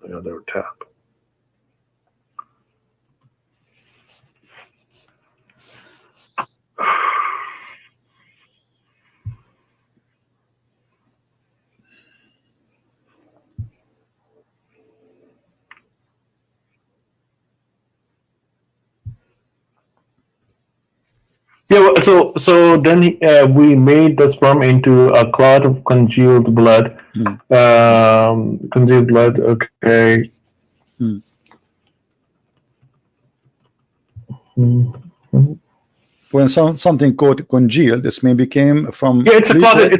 the other tab. Yeah, so then we made the sperm into a clot of congealed blood. Congealed blood, okay. When something called congealed, this may became from. Yeah, it's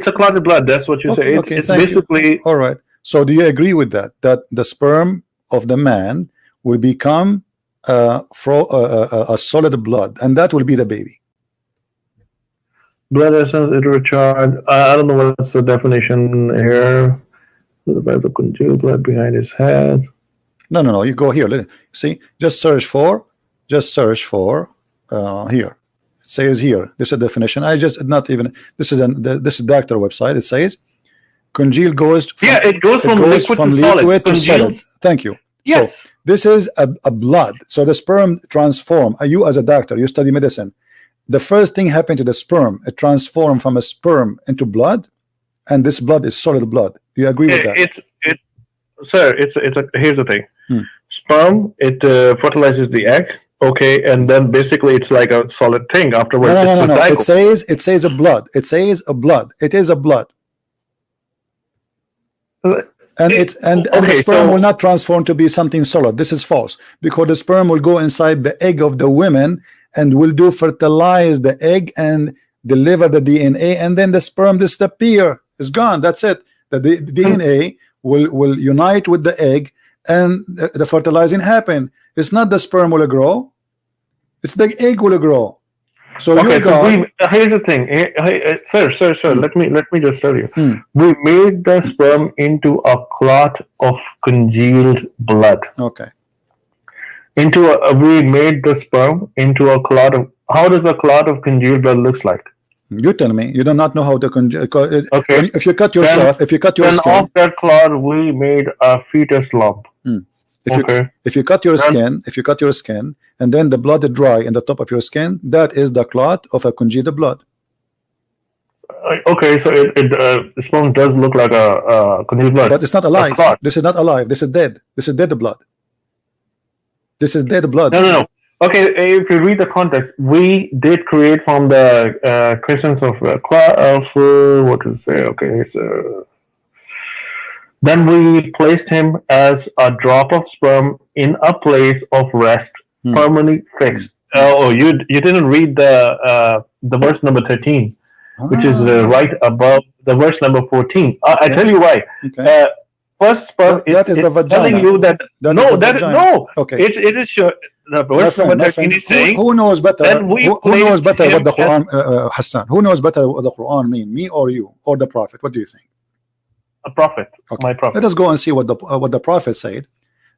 a clotted blood. That's what you say. It's basically. All right. So do you agree with that? That the sperm of the man will become a solid blood, and that will be the baby. Blood essence, it recharge. I don't know what's the definition here. The congealed blood behind his head. No. You go here. See, just search for here. It says here. This is a definition. I just not even. This is doctor website. It says congealed goes. It goes from liquid to solid. Thank you. Yes. So this is a blood. So the sperm transform. You as a doctor, you study medicine. The first thing happened to the sperm, it transformed from a sperm into blood, and this blood is solid blood. Do you agree with that? Here's the thing. Sperm, it fertilizes the egg, okay, and then basically it's like a solid thing afterwards. No. It says a blood. It says a blood. It is a blood. And the sperm will not transform to be something solid. This is false, because the sperm will go inside the egg of the women and will do fertilize the egg and deliver the DNA, and then the sperm disappear. It's gone. That's it. The DNA will unite with the egg, and the fertilizing happen. It's not the sperm will grow, it's the egg will grow. So okay, here's the thing, sir. Let me just tell you. We made the sperm into a clot of congealed blood. Okay. We made the sperm into a clot of. How does a clot of congealed blood looks like? You tell me. You do not know how to congeal. Okay. If you cut yourself, if you cut your skin, off that clot, we made a fetus lump. If you cut your skin, and then the blood is dry in the top of your skin, that is the clot of a congealed blood. Okay, so the sperm does look like a congealed blood, but it's not alive. This is not alive. This is dead. This is dead blood. This is dead blood. No. Okay, if you read the context, we did create from the Christians of what to say? Okay, so then we placed him as a drop of sperm in a place of rest, permanently fixed. Oh, you didn't read the verse number 13, which is right above the verse number 14. I tell you why. Okay. First sperm it's telling you that okay. It is sure. The verse number 13 is saying, who knows better? Who knows better what the Quran, Hassan? Who knows better what the Quran mean? Me or you or the Prophet? What do you think? A prophet, okay. My prophet. Let us go and see what the Prophet said,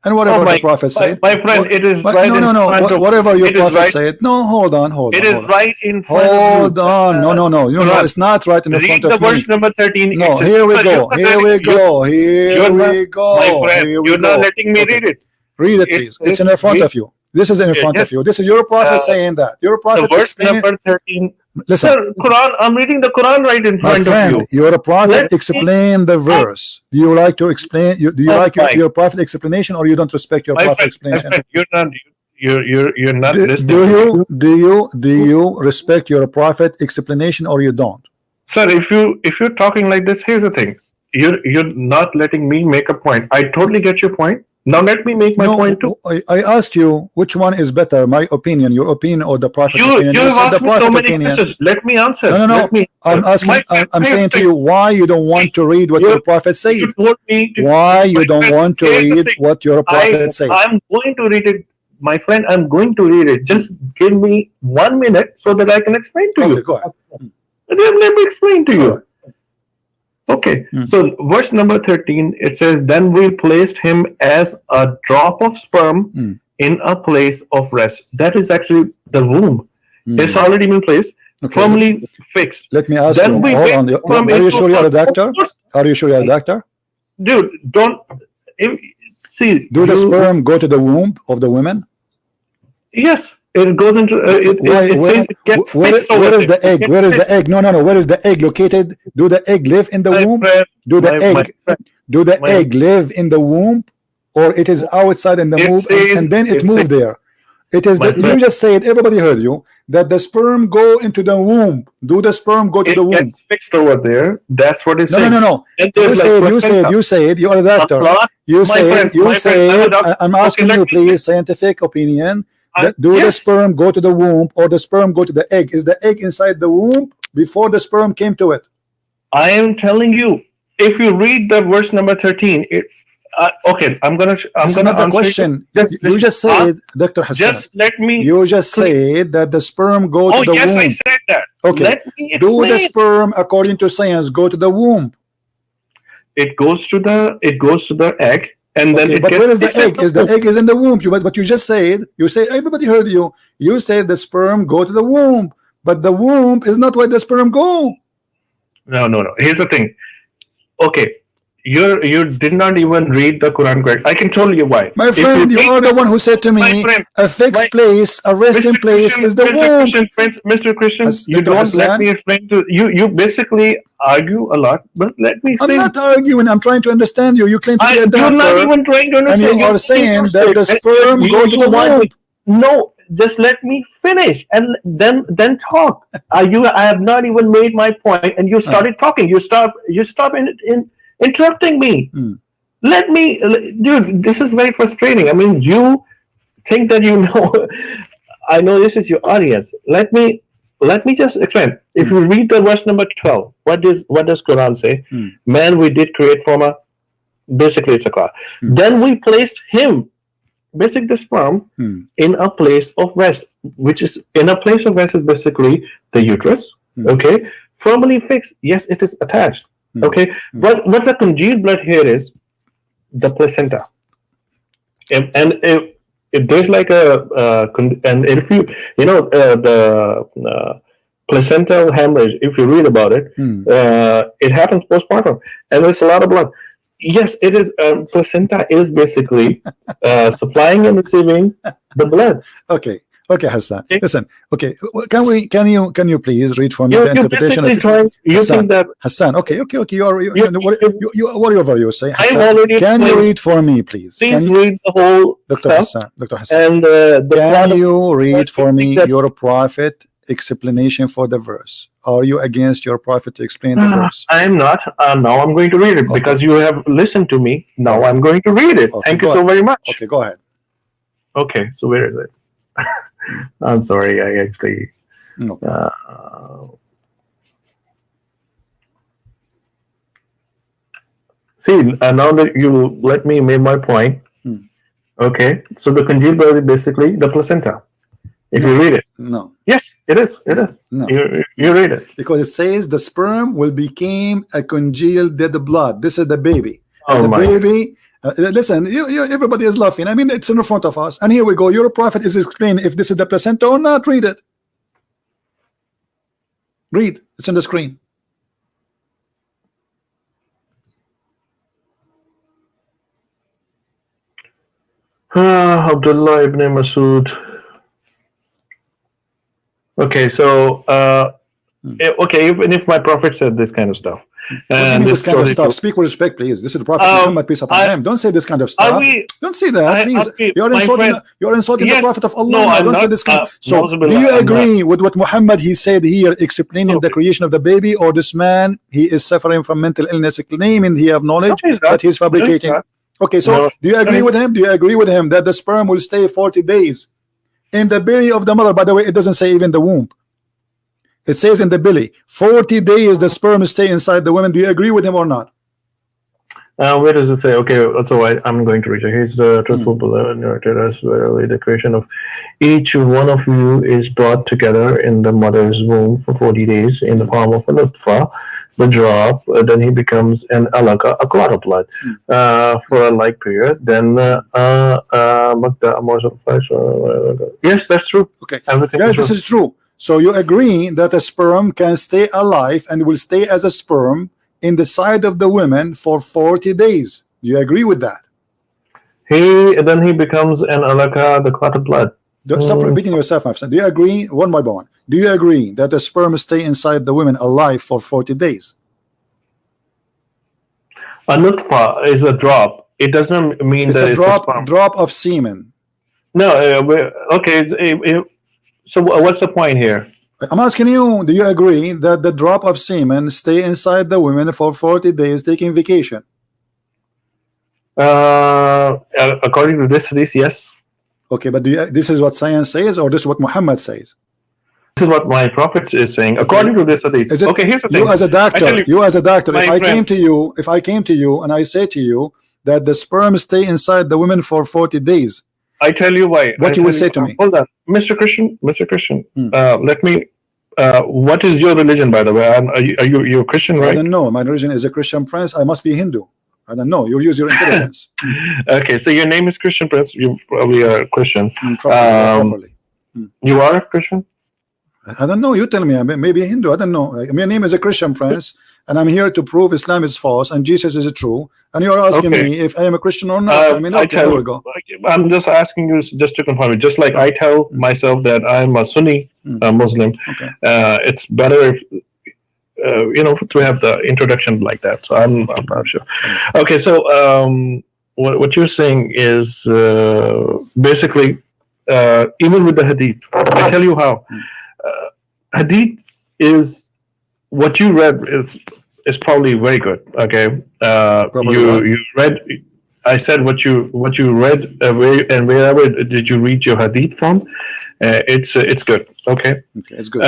and whatever the Prophet said. My friend, it is right. No. Whatever your Prophet said. No, hold on. It is right in front of you. Hold on. No. You know, it's not right in the front of you. Read the verse number 13. No, here we go. My friend, you're not letting me read it. Read it, please. It's in front of you. This is in front of you. This is your Prophet saying that. Your Prophet. The verse number 13. Listen, sir, Quran. I'm reading the Quran right in front of you. Your Prophet explain the verse. Do you like to explain? Do you like your Prophet explanation, or you don't respect your Prophet explanation? My friend, you're not listening. Do you respect your Prophet explanation, or you don't? Sir, if you're talking like this, here's the thing. You're not letting me make a point. I totally get your point. Now let me make my point too. I asked you which one is better, my opinion, your opinion, or the Prophet's opinion. You have asked me so many questions. Let me answer. No. I'm asking. I'm saying to you why you don't want to read what your Prophet said. Why you don't want to read what your Prophet said? I'm going to read it, my friend. I'm going to read it. Just give me 1 minute so that I can explain to you. Go ahead. Let me explain to you. Okay, so verse number 13, it says, then we placed him as a drop of sperm in a place of rest. That is actually the womb. It's already been placed, firmly fixed. Let me ask you, hold on. Are you sure you're a doctor? Are you sure you're a doctor? Dude, see. Do the sperm go to the womb of the women? Yes. It goes into it says it gets fixed. Where is the egg? Where is the egg? No. Where is the egg located? Do the egg live in the womb? Do the egg live in the womb, or it is outside in the womb and then it moved there? It is that you just said, everybody heard you, that the sperm go into the womb. Do the sperm go to the womb? It gets fixed over there. That's what it's saying. No. You said you're a doctor. You said I'm asking you, please, scientific opinion. Do the sperm go to the womb, or the sperm go to the egg? Is the egg inside the womb before the sperm came to it? I am telling you, if you read the verse number 13, okay, I'm gonna answer the question. You just said, Dr. Hassan. Just let me. You just said that the sperm go to the womb. Oh yes, I said that. Okay. Let me explain. Do the sperm, according to science, go to the womb? It goes to the egg. And then but where is the egg? Is the egg is in the womb? But you just said, everybody heard you. You said the sperm go to the womb, but the womb is not where the sperm go. No. Here's the thing. Okay, you did not even read the Quran correct. I can tell you why. My friend, you are the one who said to me, a fixed place, a resting place is the womb. Mr. Christian, you don't let me explain to you. You basically argue a lot, but let me explain. I'm not arguing. I'm trying to understand you. You claim to be a doctor. You're not even trying to understand. And you are saying that the sperm go to the womb. No, just let me finish and then talk. I have not even made my point, and you started talking. You stop interrupting me. Let me, dude, this is very frustrating. I mean, you think that you know, I know this is your audience. Let me just explain. If you read the verse number 12, what does Quran say? Man, we did create from a, basically it's a cloud. Then we placed him, basically the sperm, in a place of rest, which is, in a place of rest is basically the uterus, okay? Firmly fixed, yes, it is attached, okay? But what the congealed blood here is, the placenta. And if there's like and if you know the placental hemorrhage, if you read about it, it happens postpartum, and there's a lot of blood. Yes, it is. Placenta is basically supplying and receiving the blood. Okay, Hassan. Okay. Listen. Okay, can you please read for me the interpretation of Hassan? You think that Hassan? Okay. Whatever you say. Hassan, can you read for me, please? Please read the whole Dr. Hassan. And can you read for me your prophet explanation for the verse? Are you against your prophet to explain the verse? I am not. Now I'm going to read it because you have listened to me. Now I'm going to read it. Thank you so very much. Okay, go ahead. Okay, so where is it? I'm sorry, I actually. See, now that you let me make my point. Okay, so the congealed blood is basically the placenta. If you read it. No. Yes, it is. It is. No. You read it. Because it says the sperm will become a congealed dead blood. This is the baby. Oh, the my. Baby. Listen, everybody is laughing. I mean, it's in front of us. And here we go. Your prophet is explaining if this is the placenta or not. Read it. Read. It's on the screen. Abdullah ibn Masud. Okay, so okay, even if my prophet said this kind of stuff, and this kind of stuff, speak with respect, please. This is the Prophet Muhammad, peace upon him. Don't say this kind of stuff. Don't say that, please. You're insulting the Prophet of Allah. No, don't say this kind. So, do you agree with what Muhammad he said here, explaining the creation of the baby, or this man he is suffering from mental illness, claiming he have knowledge that he's fabricating? Okay, so do you agree with him? Do you agree with him that the sperm will stay 40 days in the belly of the mother? By the way, it doesn't say even the womb. It says in the belly. 40 days the sperm stay inside the woman. Do you agree with him or not? Where does it say? Okay, so I'm going to read it. Here's the truthful narrated as verily the creation of each one of you is brought together in the mother's womb for 40 days in the form of a nutfa, the drop, then he becomes an alaka, a clot of blood, for a like period. Then yes, that's true. Okay, guys, this is true. So you agree that a sperm can stay alive and will stay as a sperm in the side of the women for 40 days. Do you agree with that? Then he becomes an alaka, the clot of blood. Stop repeating yourself, my friend. Do you agree, one by one, do you agree that the sperm stay inside the women alive for 40 days? A nutfa is a drop. It doesn't mean it's that a it's drop, a sperm. Drop of semen. No, okay. So what's the point here? I'm asking you, do you agree that the drop of semen stay inside the women for 40 days taking vacation? According to this, yes. Okay, but this is what science says, or this is what Muhammad says? This is what my prophet is saying. According to this, okay. Here's the thing. You as a doctor, if I came to you and I say to you that the sperm stay inside the women for 40 days, I tell you why. What you would say to me? Hold on, Mr. Christian. Let me. What is your religion, by the way? Are you a Christian, right? I don't know. My religion is a Christian Prince. I must be Hindu. I don't know. You use your intelligence. Okay, so your name is Christian Prince. You probably are a Christian. Probably. You are a Christian? I don't know. You tell me. Maybe a Hindu. I don't know. My name is a Christian Prince, and I'm here to prove Islam is false and Jesus is true. And you're asking me if I am a Christian or not. I mean, there we go. I'm just asking you just to confirm it. Just like I tell myself that I'm a Sunni Muslim. Okay. It's better if to have the introduction like that. So I'm not sure. Okay, so what you're saying is basically even with the hadith. I tell you how. Hadith is what you read is is probably very good. Okay, you read. I said what you read, and wherever did you read your hadith from? It's good. Okay, it's good.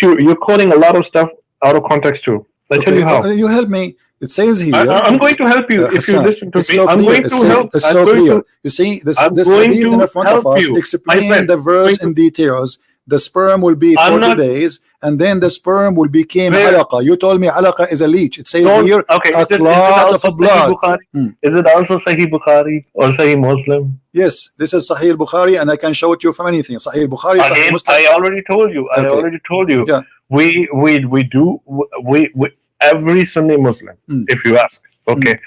You're quoting a lot of stuff out of context too. I tell you how. You help me. It says here. I'm going to help you if you listen to me. So I'm going to help. It's so clear. You see, this hadith in front of us explain the verse in details. The sperm will be 40 days, and then the sperm will become alaqa. You told me alaqa is a leech. It says here a clot of blood. Is it also Sahih Bukhari or Sahih Muslim? Yes, this is Sahih Bukhari, and I can show it you from anything. Sahih Bukhari, Sahih Muslim. I already told you. I already told you. Yeah. We do every Sunni Muslim, if you ask. Okay.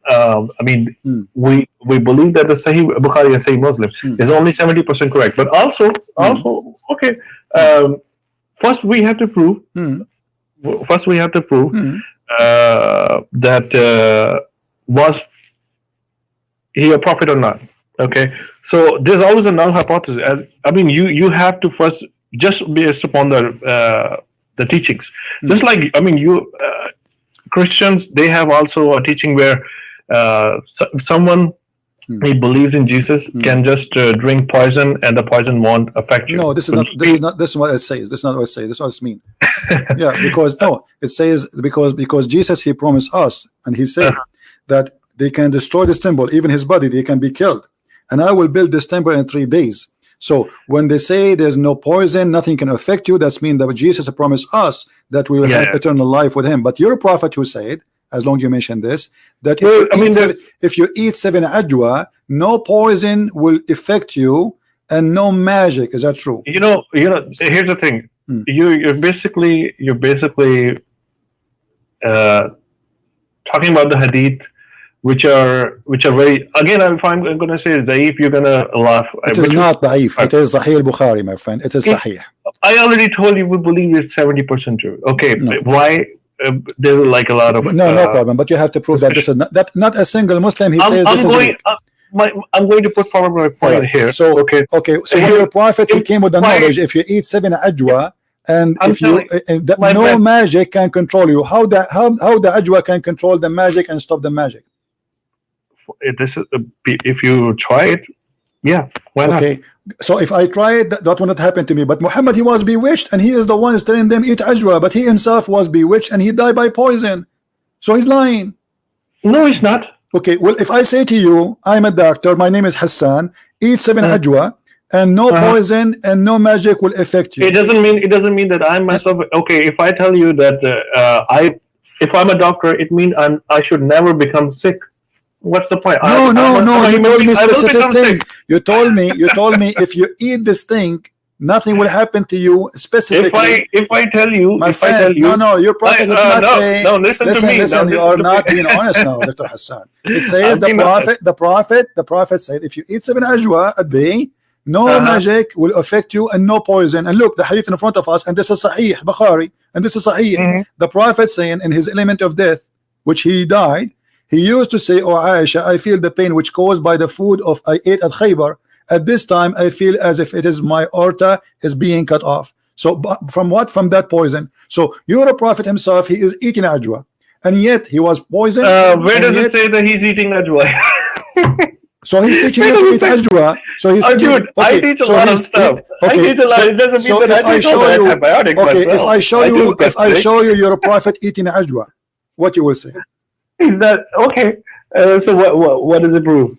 I mean, we believe that the Sahih Bukhari and Sahih Muslim is only 70% correct, but also okay. First, we have to prove. That was he a prophet or not? Okay, so there's always a null hypothesis. You have to first just based upon the teachings. Just like Christians, they have also a teaching where someone he believes in Jesus can just drink poison and the poison won't affect you. No, this is what it says. This is not what it says. This is what it means. Yeah, because it says because Jesus, he promised us, and he said that they can destroy this temple, even his body, they can be killed, and I will build this temple in 3 days. So when they say there's no poison, nothing can affect you, that's mean that Jesus promised us that we will have eternal life with him. But you're a prophet who said, as long as you mention this, that if you eat 7 ajwa, no poison will affect you and no magic. Is that true? You know. Here's the thing. You're basically talking about the hadith, which are very, again, if I'm going to say daif, you're going to laugh. It is not daif. It is Sahih Bukhari, my friend. It is Sahih. I already told you we believe it's 70% true. Okay, why? There's like a lot of no problem, but you have to prove that this is not a single Muslim. He says this is I'm going to put forward my point here. So okay. So when your prophet, he came with the knowledge. If you eat 7 ajwa, and no magic can control you, how the ajwa can control the magic and stop the magic? This is if you try it, why not? Okay. So if I try it, that will not happen to me. But Muhammad, he was bewitched, and he is the one who's telling them eat ajwa, but he himself was bewitched and he died by poison. So he's lying. No, he's not. Okay, well, if I say to you, I'm a doctor, my name is Hassan, eat 7 ajwa, and no poison and no magic will affect you. It doesn't mean that I myself. Okay, if I tell you that if I'm a doctor, it means I should never become sick. What's the point? No. You told me specific thing. You told me if you eat this thing, nothing will happen to you specifically. If I tell you, no, your prophet did not say. No, listen to me. Listen, you are not being honest now, Dr. Hassan. It says the prophet said, if you eat 7 ajwa a day, no magic will affect you and no poison. And look, the hadith in front of us, and this is Sahih Bukhari, and this is Sahih. The prophet saying in his element of death, which he died, he used to say, "Oh Aisha, I feel the pain which caused by the food of I ate at Khaybar. At this time, I feel as if it is my aorta is being cut off." So from what? From that poison. So you're a prophet himself. He is eating ajwa, and yet he was poisoned. Where does it say that he's eating ajwa? So he's teaching you to eat ajwa. So he's dude, I teach a lot of stuff. I teach a lot. It doesn't mean that I teach all the antibiotics myself. If I show you you're a prophet eating ajwa, what you will say? Is that okay? So what does it prove?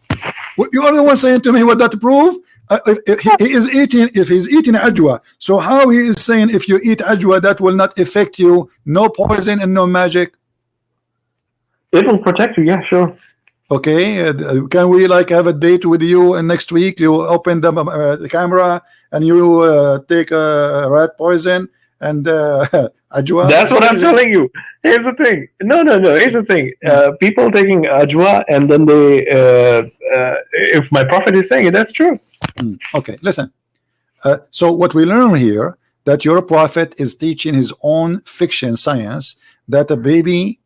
You are the one saying to me what that prove? If he's eating ajwa, so how he is saying if you eat ajwa that will not affect you, no poison and no magic? It will protect you. Yeah, sure. Okay, can we like have a date with you and next week you open the camera and you take rat poison and ajwa? That's what I'm telling you. Here's the thing. No. Here's the thing. People taking ajwa and then they, if my prophet is saying it, that's true. Okay, listen. So what we learn here that your prophet is teaching his own fiction science that a baby,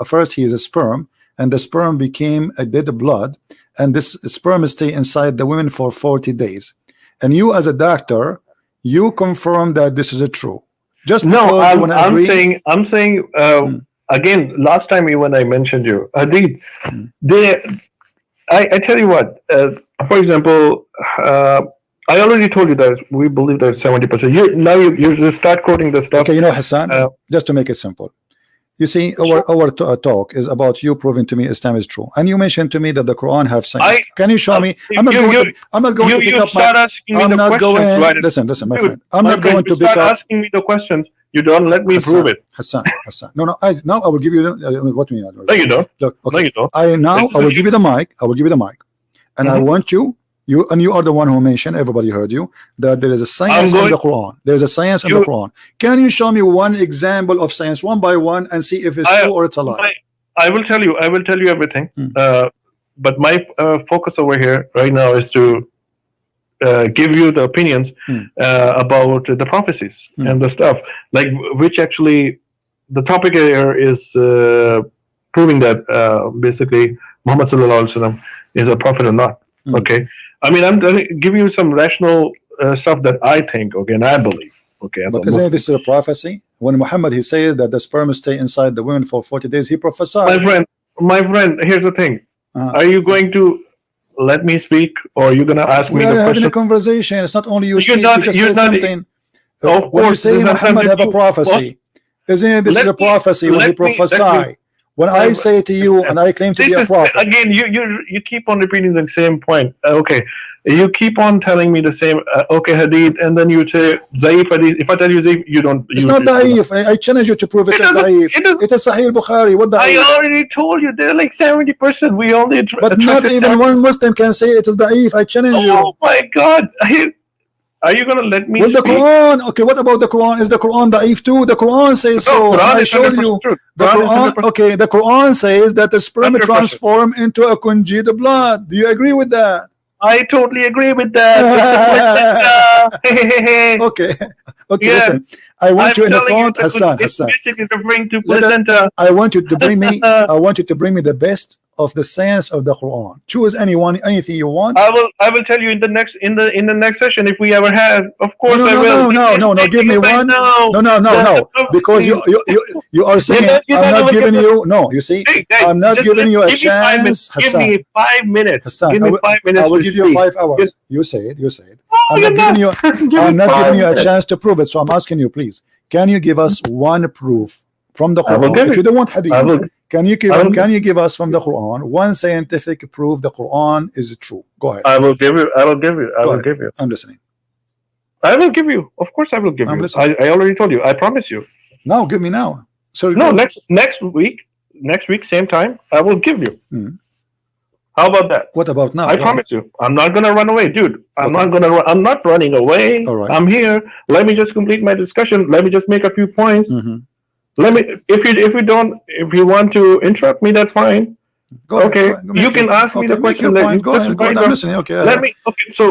first he is a sperm, and the sperm became a dead blood, and this sperm stay inside the women for 40 days. And you as a doctor, you confirm that this is true. Just No, because you want to agree. I'm saying again. Last time when I mentioned you, Hadid, they. I tell you what. For example, I already told you that we believe that 70%. You just start quoting the stuff. Okay, Hassan. Just to make it simple. You see, our talk is about you proving to me Islam is true, and you mentioned to me that the Quran have science. Can you show me? I'm not going to pick up asking me the questions, right? Listen, my friend. I'm not going to pick up. Asking me the questions. You don't let me prove it. Hassan. No. I will give you. What do you mean? No, you don't. Look, okay. No, you don't. I will give you the mic. And I want you. You are the one who mentioned, everybody heard you, that there is a science in the Quran. There is a science in the Quran. Can you show me one example of science one by one and see if it's true or it's a lie? I will tell you everything. But my focus over here right now is to give you the opinions about the prophecies and the stuff, like which actually the topic here is proving that basically Muhammad sallallahu alaihi wasallam is a prophet or not. Okay, I mean, I'm giving you some rational stuff that I think, okay, and I believe, okay. But isn't this a prophecy? When Muhammad, he says that the sperm stay inside the women for 40 days, he prophesied. My friend, here's the thing. Are you going to let me speak, or are you going to ask me the question? We're having a conversation. It's not only you. You're not. Of course, you say Muhammad have a prophecy. Isn't this is a prophecy when he prophesied? When I say to you and I claim to be a prophet. Again, you keep on repeating the same point. Okay, you keep on telling me the same. Okay, hadith, and then you say Zaif hadith. If I tell you Zaif, you don't. It's not Zaif. I challenge you to prove it is Zaif. It is Sahih Bukhari. What I already told you. They're like 70%. We only. But not even one Muslim can say it is Zaif. I challenge you. Oh my God. Are you going to let me speak? The Quran, okay, what about the Quran? Is the Quran da'if too? The Quran says so. I showed you. The Quran, okay, the Quran says that the sperm transform into a congealed blood. Do you agree with that? I totally agree with that. Okay, listen. I want you in the front, Hassan. Basically referring to placenta. I want you to bring me. I want you to bring me the best of the science of the Quran. Choose anything you want. I will tell you in the next session if we ever have. Of course I will. No. Give me one. No. Because you are saying I'm not giving you. No, you see, I'm not giving you a chance. Give me 5 minutes. Hassan, give me 5 minutes. I will give you 5 hours. You say it. I'm not giving you a chance to prove it. So I'm asking you, please, can you give us one proof from the Quran? If you don't want hadith, can you give us from the Quran one scientific proof the Quran is true? Go ahead. I will give you. I'm listening. I will give you. Of course I will give you. I already told you. I promise you. No, give me now. So no, next week, same time, I will give you. How about that? What about now? I promise you. I'm not gonna run away, dude. I'm not running away. All right. I'm here. Let me just complete my discussion. Let me just make a few points. Let me. If you want to interrupt me, that's fine. Go okay. Ahead. You can ask me the question. Go ahead. I'm listening. Okay. Let me. Okay. So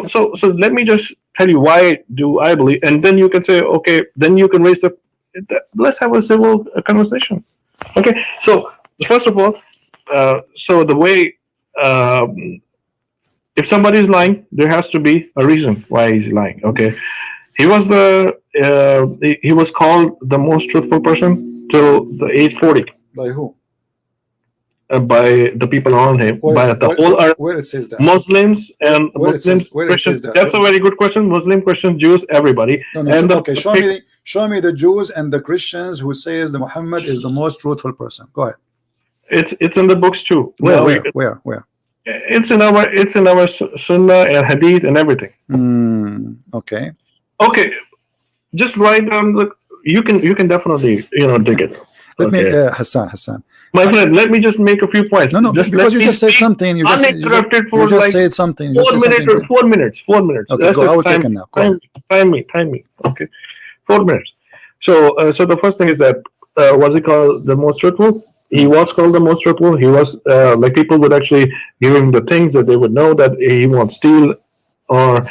let me just tell you why do I believe, and then you can say, okay. Then you can raise the. Let's have a civil conversation. Okay. So first of all, so the way. If somebody is lying, there has to be a reason why he's lying. Okay, he was he was called the most truthful person till the age 40. By who? By the people around him. Where it says that? Muslims and Muslims, Christians. That's a very good question. Muslim, Christians, Jews, everybody. Okay, show me the Jews and the Christians who says that Muhammad is the most truthful person. Go ahead. It's in the books too. Where? It's in our Sunnah and Hadith and everything. Okay. Okay. Just write down you can definitely dig it. Let me Hassan. My friend, let me just make a few points. No, just because you just said something. You uninterrupted for like said something. 4 minutes. 4 minutes. Okay, I will take it now. Time me. Okay, 4 minutes. So the first thing is that was he called the most truthful? He was called the most truthful. He was like people would actually give him the things that they would know that he won't steal, or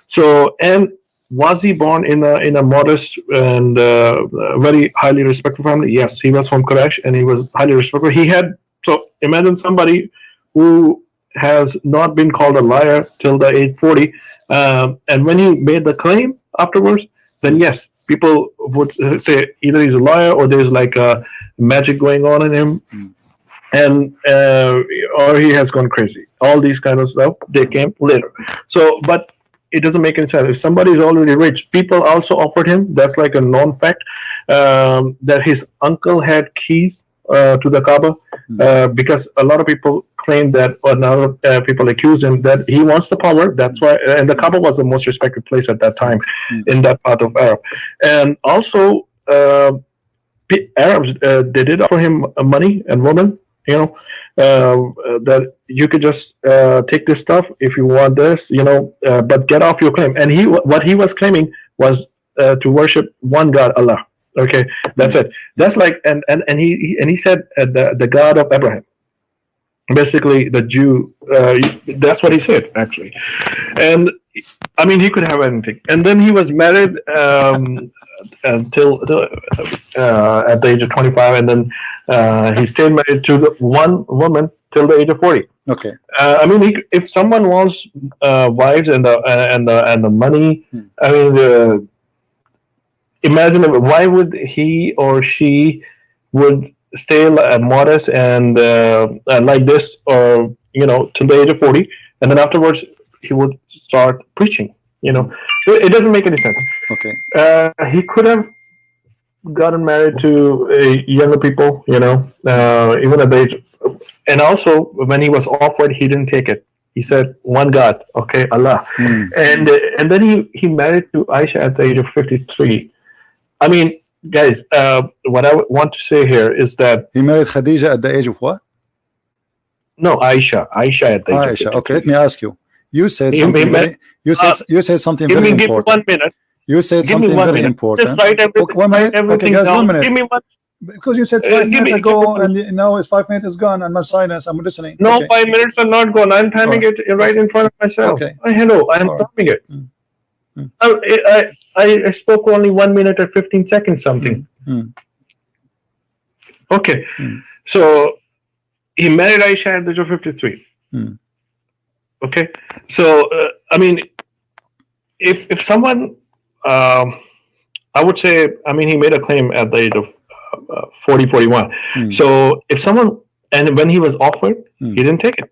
So, and was he born in a modest and very highly respected family? Yes, he was from Quraysh and he was highly respected. So imagine somebody who has not been called a liar till the age 40, and when he made the claim afterwards, then yes, people would say either he's a liar or there's like a magic going on in him, and or he has gone crazy. All these kind of stuff, they came later. So, but it doesn't make any sense. If somebody is already rich, people also offered him. That's like a known fact, that his uncle had keys to the Kaaba, because a lot of people claim that, or now people accuse him that he wants the power. That's why, and the Kaaba was the most respected place at that time in that part of Arab. And also, Arabs, they did offer him money and women. You know, that you could just take this stuff if you want this, you know, but get off your claim. And what he was claiming was to worship one God, Allah. Okay, that's it. That's like, and he said the God of Abraham, basically the Jew. That's what he said actually. And I mean, he could have anything. And then he was married until at the age of 25, and then he stayed married to the one woman till the age of 40. Okay. I mean, if someone wants wives and the money, I mean, imagine why would he or she would stay modest and like this, or you know, till the age of 40, and then afterwards he would start preaching. You know, it doesn't make any sense. Okay. He could have gotten married to younger people, you know, even at the age. And also, when he was offered, he didn't take it. He said, "One God, okay, Allah." And then he married to Aisha at the age of 53. I mean, guys, what I want to say here is that he married Khadija at the age of what? No, Aisha at the age of 53. Okay, let me ask you. You said something. You said something very important. Give me 1 minute. You said something very important. Just write everything, okay, 1 minute. Everything okay, guys, down. 1 minute. Give me one. Because you said 5 minutes ago, and now it's 5 minutes gone, and I'm silence. I'm listening. No, okay. 5 minutes are not gone. I'm timing it right in front of myself. Okay. Oh, hello, I'm timing it. I spoke only 1 minute and 15 seconds something. Okay, so he married Aisha at the age of 53. Okay, so I mean, if someone, I would say, I mean, he made a claim at the age of 40, 41. So if someone, and when he was offered, he didn't take it.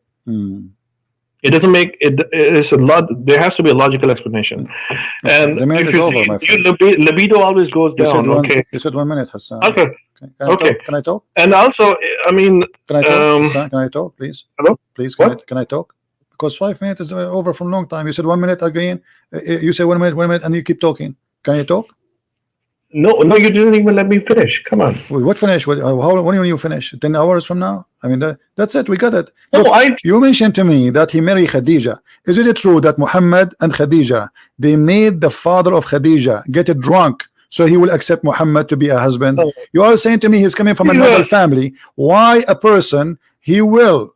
It doesn't make it. It's a lot. There has to be a logical explanation. And the minute if is over, my friend. Libido always goes down. You said 1 minute, Hassan. Okay. Can I talk? And also, I mean, can I talk? Hassan, can I talk, please? Hello. Please, can I talk? Because 5 minutes is over from a long time. You said 1 minute again. You say 1 minute, and you keep talking. Can you talk? No, you didn't even let me finish. Come on. What finish? When do you finish? 10 hours from now? I mean, that's it. We got it. No, look, you mentioned to me that he married Khadija. Is it true that Muhammad and Khadija, they made the father of Khadija get drunk so he will accept Muhammad to be a husband? You are saying to me he's coming from a noble family. Why a person he will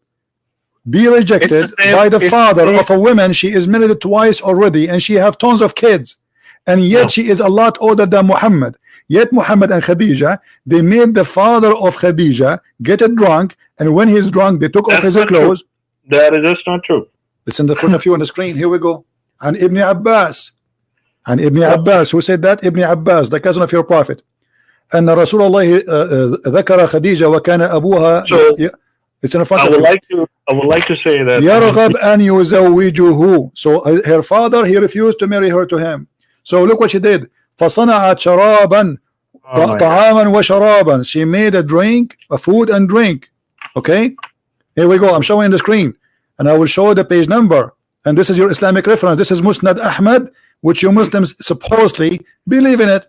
be rejected by the father of a woman? She is married twice already, and she have tons of kids. And yet she is a lot older than Muhammad. Yet Muhammad and Khadija, they made the father of Khadija get drunk, and when he's drunk, they took off his clothes. That is just not true. It's in the front of you on the screen. Here we go. And Ibn Abbas. And Ibn Abbas, who said that? Ibn Abbas, the cousin of your prophet. And Rasulullah ذكر خديجة وكان أبوها. So, it's in the front of you. I would like to say that يرغب أن يزوجه. So her father, he refused to marry her to him. So look what she did. فصنعت شرابا طعاما وشرابا. She made a drink, a food and drink. Okay, here we go. I'm showing the screen, and I will show the page number. And this is your Islamic reference. This is Musnad Ahmad, which you Muslims supposedly believe in it.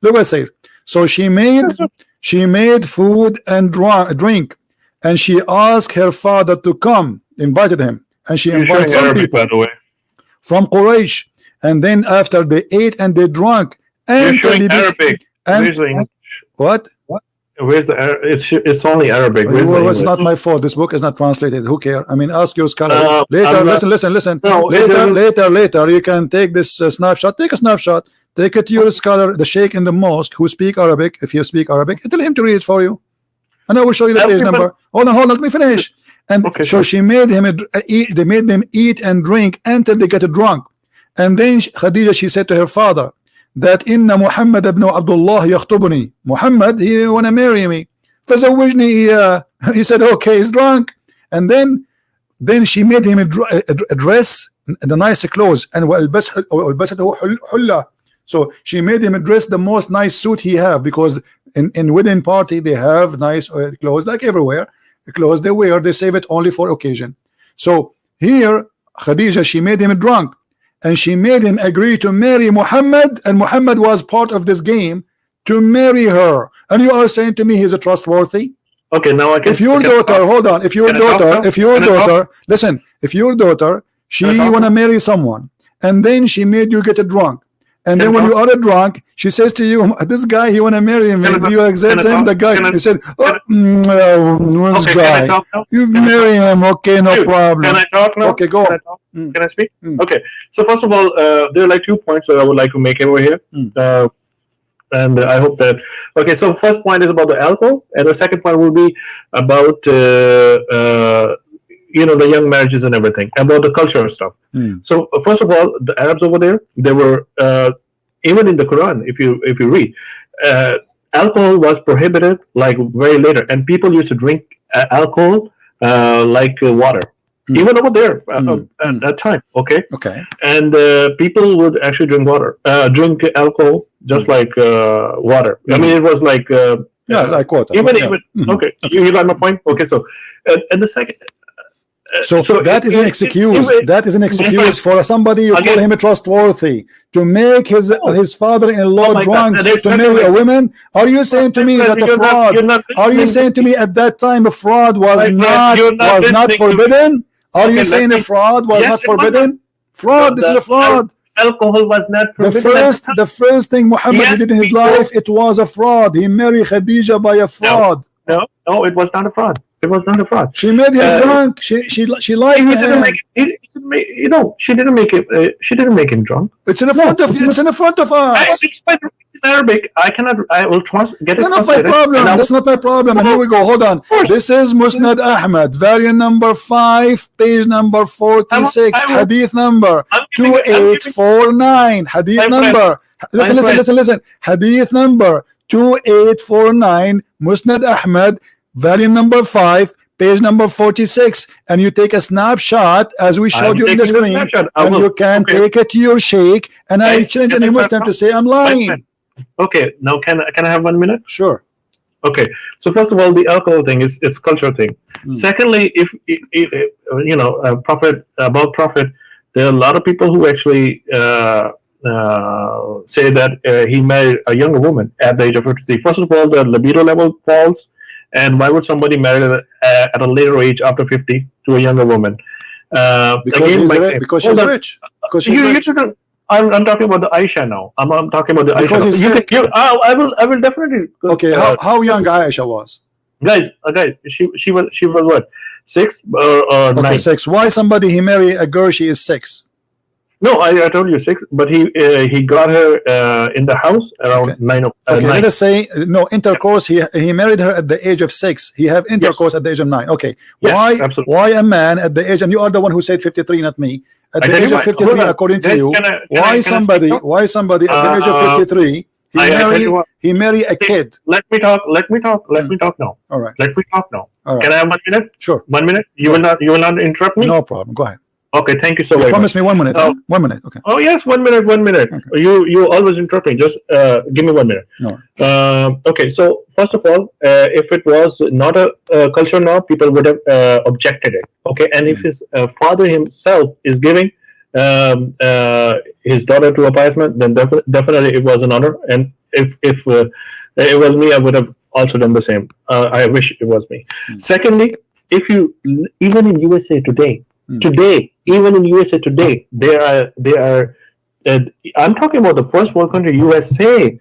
Look what it says. So she made food and drink, and she asked her father to come, invited him, and she invited some people, by the way, from Quraysh. And then after they ate and they drank, and Arabic. Where's the English? What? Where's the it's only Arabic. Well, it's not my fault. This book is not translated. Who cares? I mean, ask your scholar later. Listen. No, later. You can take this snapshot. Take a snapshot. Take it to your scholar, the sheikh in the mosque, who speak Arabic. If you speak Arabic, tell him to read it for you, and I will show you the page number. Hold on. Let me finish. And so she made him eat. They made them eat and drink until they get drunk. And then Khadija, she said to her father that inna Muhammad ibn Abdullah yakhطبني. Muhammad, he wanna marry me. فزوجني. He said, okay, he's drunk. And then she made him a dress, the nice clothes, and وألبسته حلة. So she made him dress the most nice suit he have, because in wedding party they have nice clothes like everywhere. The clothes they wear, they save it only for occasion. So here Khadija, she made him drunk, and she made him agree to marry Muhammad, and Muhammad was part of this game to marry her. And you are saying to me he's a trustworthy? Okay, now I can. If your daughter, hold on, if your daughter, listen, if your daughter, she wanna marry someone, and then she made you get drunk, and then when you are drunk, she says to you, this guy, he wanna marry me. Do you accept him? The guy, he said, this guy, you marry him, okay, no problem. Can I talk now? Okay, go. Can I speak? Okay. So first of all, there are like 2 points that I would like to make over here. And I hope that, okay, so first point is about the alcohol, and the second point will be about you know, the young marriages and everything, about the cultural stuff. So first of all, the Arabs over there, they were even in the Quran, if you read, alcohol was prohibited like very later, and people used to drink alcohol like water. Even over there at that time, okay. And people would actually drink alcohol just like water. I mean, it was like like water. Even okay. You got my point. Okay, so and the second. So that is an excuse. That is an excuse for somebody you call him a trustworthy to make his father-in-law drunk to marry a woman. Are you saying to me that a fraud? Are you saying to me at that time a fraud was not forbidden? Are you saying a fraud was not forbidden? Fraud. This is a fraud. Alcohol was not forbidden. The first thing Muhammad did in his life, it was a fraud. He married Khadija by a fraud. No, it was not a fraud. It was not a fraud. She made him drunk. She liked him. You know, she didn't make him. She didn't make him drunk. It's in front of you. It's in front of us. It's in Arabic. I cannot. I will get it. That's not my problem. That's not my problem. And here we go. Hold on. This is Musnad Ahmad, variant number 5, page number 46, hadith number 2849. Hadith number. Listen. Hadith number 2849, Musnad Ahmad, volume number 5, page number 46, and you take a snapshot as we showed you in the screen, and you can take it to your sheikh, and I challenge any Muslim to say I'm lying. Okay, now can I have 1 minute? Sure. Okay, so first of all, the alcohol thing is it's cultural thing. Secondly, if you know, prophet, there are a lot of people who actually say that he married a younger woman at the age of 53. First of all, the libido level falls, and why would somebody marry at a later age after 50 to a younger woman? Because she's rich. I'm talking about the Aisha now. I'm talking about the Aisha. I will definitely. Okay, how young Aisha was? Guys, she was what, 6 or 9? 6. Why somebody he marry a girl she is 6? No, I told you 6, but he got her in the house around 9. Okay, let us say no intercourse. He married her at the age of 6. He have intercourse at the age of 9. Okay, why a man at the age, and you are the one who said 53, not me. At the age of 53, according to you, why somebody at the age of 53 he marry a kid? Let me talk now. All right. Let me talk now. All right. Can I have 1 minute? Sure. 1 minute. You will not interrupt me. No problem. Go ahead. Okay, thank you so much. Promise me 1 minute. 1 minute. Okay. Oh yes, 1 minute. 1 minute. Okay. You always interrupt me. Just give me 1 minute. No. Okay. So first of all, if it was not a culture now, people would have objected it. Okay. And if his father himself is giving his daughter to a pious man, then definitely it was an honor. And if it was me, I would have also done the same. I wish it was me. Secondly, if you even in USA today. Even in USA today, there are. I'm talking about the first world country, USA.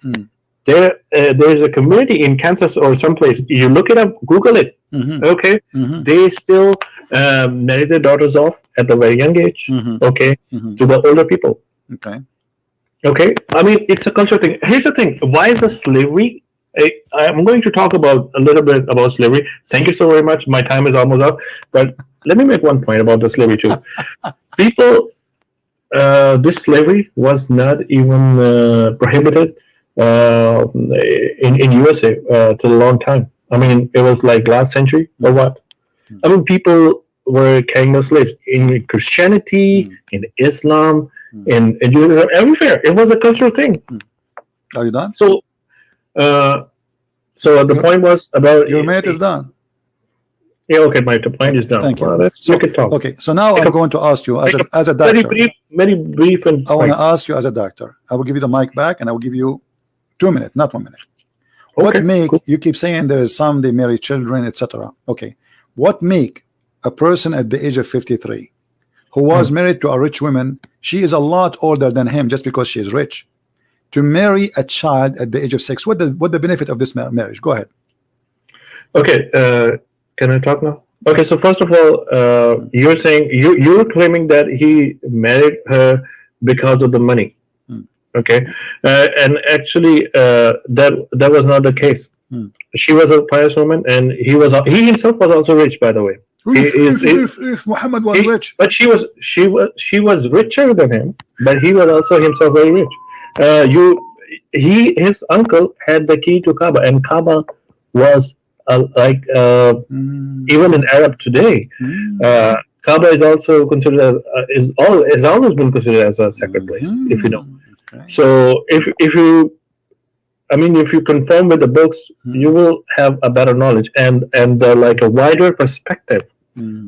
There is a community in Kansas or someplace. You look it up, Google it. Okay, they still marry their daughters off at the very young age. Okay, to the older people. Okay. I mean, it's a cultural thing. Here's the thing: why is the slavery? I'm going to talk about a little bit about slavery. Thank you so very much. My time is almost up, but let me make one point about the slavery too. People, this slavery was not even prohibited in USA till a long time. I mean, it was like last century or what? I mean, people were carrying the slaves in Christianity, in Islam, in Judaism, everywhere. It was a cultural thing. Are you done? So, the point was about your minute is done. Yeah, okay, my point is done. Thank you. Well, let's make it talk. Okay, so now I'm going to ask you as a doctor. Very brief and I want to ask you as a doctor. I will give you the mic back, and I will give you 2 minutes, not 1 minute. What make you keep saying there is some they marry children, etc. Okay, what make a person at the age of 53 who was married to a rich woman, she is a lot older than him just because she is rich, to marry a child at the age of 6? What the benefit of this marriage? Go ahead. Okay, can I talk now? Okay, so first of all, you're saying you're claiming that he married her because of the money. Okay, and actually, that was not the case. She was a pious woman, and he himself was also rich, by the way. If Muhammad was rich, but she was richer than him, but he was also himself very rich. His uncle had the key to Kaaba, and Kaaba was even in Arab today, Kaaba is also considered as has always been considered as a sacred place, if you know. Okay. So if you conform with the books, you will have a better knowledge and like a wider perspective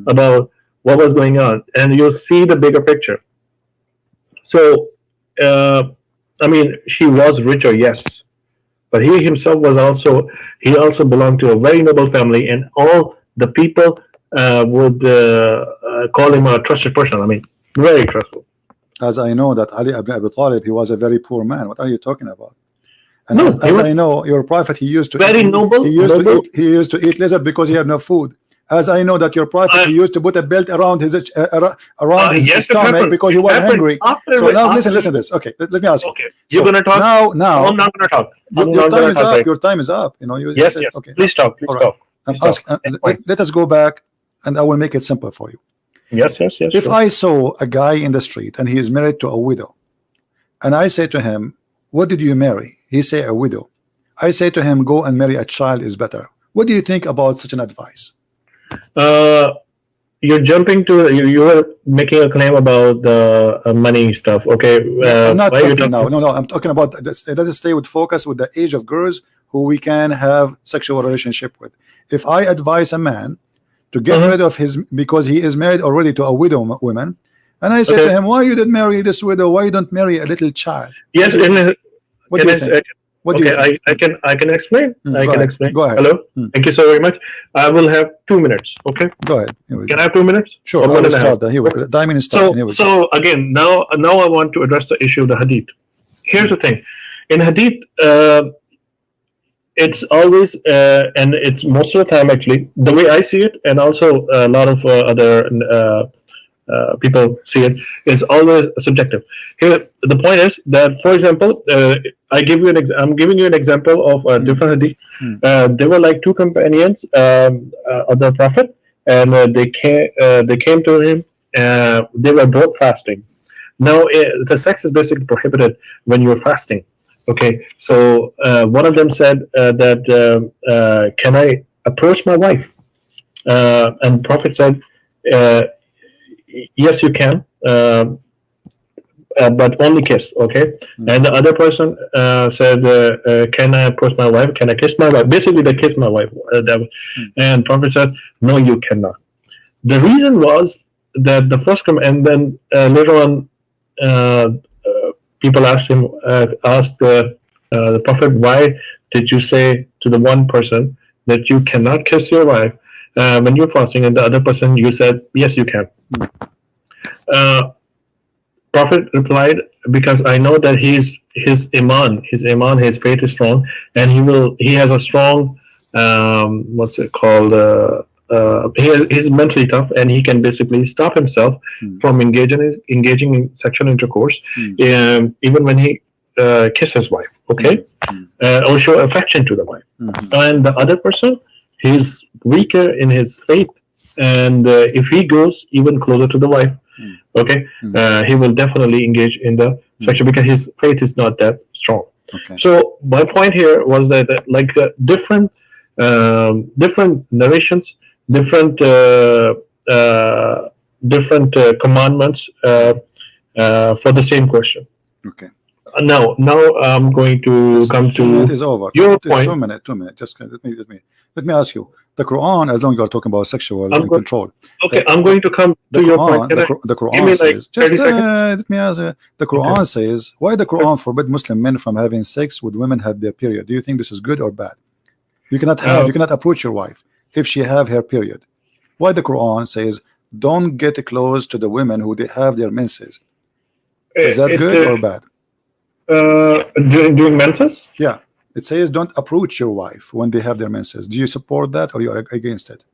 about what was going on, and you'll see the bigger picture. So she was richer, yes, but he himself was also belonged to a very noble family, and all the people would call him a trusted person. I mean, very trustful. As I know that Ali ibn Abi Talib, he was a very poor man. What are you talking about? And no, as I know, your prophet, he used to very eat, noble. He used to eat lizard because he had no food. As I know that your prophet, he used to put a belt around his stomach because he was hungry. So now listen to this. Okay, let me ask you. Okay, you're gonna talk now. I'm not gonna talk. Your time is up. Your time is up. You know. Yes. Okay. Please talk. Let us go back, and I will make it simple for you. Yes. If I saw a guy in the street and he is married to a widow, and I say to him, "What did you marry?" He say a widow. I say to him, "Go and marry a child is better." What do you think about such an advice? You're jumping to you were making a claim about the money stuff. Okay, I'm not talking now. No, I'm talking about let us stay with focus with the age of girls who we can have sexual relationship with. If I advise a man to get rid of his, because he is married already to a widow woman, and I say to him, "Why you didn't marry this widow? Why you don't marry a little child?" Yes, what do you think? What do you think? I can explain. I can explain. Go ahead. Hello. Thank you so very much. I will have 2 minutes. Okay. Go ahead. Can I have 2 minutes? Sure. Here we go. Diamond is starting. So again, now I want to address the issue of the hadith. Here's the thing. In hadith, it's always and it's most of the time actually the way I see it, and also a lot of other people see it, is always subjective. Here, the point is that, for example, I'm giving you an example of a different hadith. There were like two companions of the Prophet, and they came to him. They were both fasting. Now, the sex is basically prohibited when you're fasting. Okay, so one of them said that can I approach my wife? And the Prophet said, yes, you can, but only kiss. Okay. And the other person said, can I approach my wife? Can I kiss my wife? Basically, they kissed my wife. And Prophet said, no, you cannot. The reason was that the first and then later on, people asked the Prophet, why did you say to the one person that you cannot kiss your wife when you're fasting, and the other person you said, yes, you can? Prophet replied, because I know that his faith is strong, and he has a strong he's mentally tough, and he can basically stop himself from engaging in sexual intercourse, even when he kisses his wife, okay, or show affection to the wife. And the other person, he's weaker in his faith, and if he goes even closer to the wife, okay, he will definitely engage in the sexual, because his faith is not that strong. Okay. So my point here was that different narrations, different commandments for the same question. Okay. Now I'm going to come to it is over. your It's point. 2 minutes. 2 minutes. Just let me ask you. The Quran, as long as you are talking about sexual control. Okay, I'm going to come to your point. The Quran give me like says, 30 seconds. let me ask you. The Quran says, why the Quran forbid Muslim men from having sex with women have their period? Do you think this is good or bad? You cannot approach your wife if she have her period. Why the Quran says don't get close to the women who have their menses? Is that good or bad? During menses? Yeah, it says don't approach your wife when they have their menses. Do you support that or you are against it?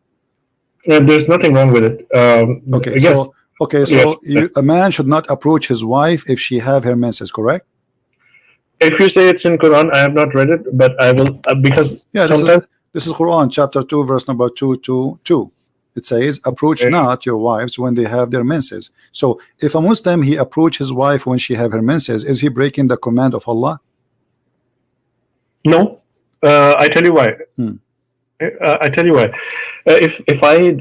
There's nothing wrong with it. A man should not approach his wife if she have her menses, correct? If you say it's in Quran, I have not read it, but I will, because sometimes this is Quran chapter 2 verse number 222. It says approach not your wives when they have their menses. So if a Muslim he approach his wife when she have her menses, is he breaking the command of Allah? No. I tell you why. I tell you why. If I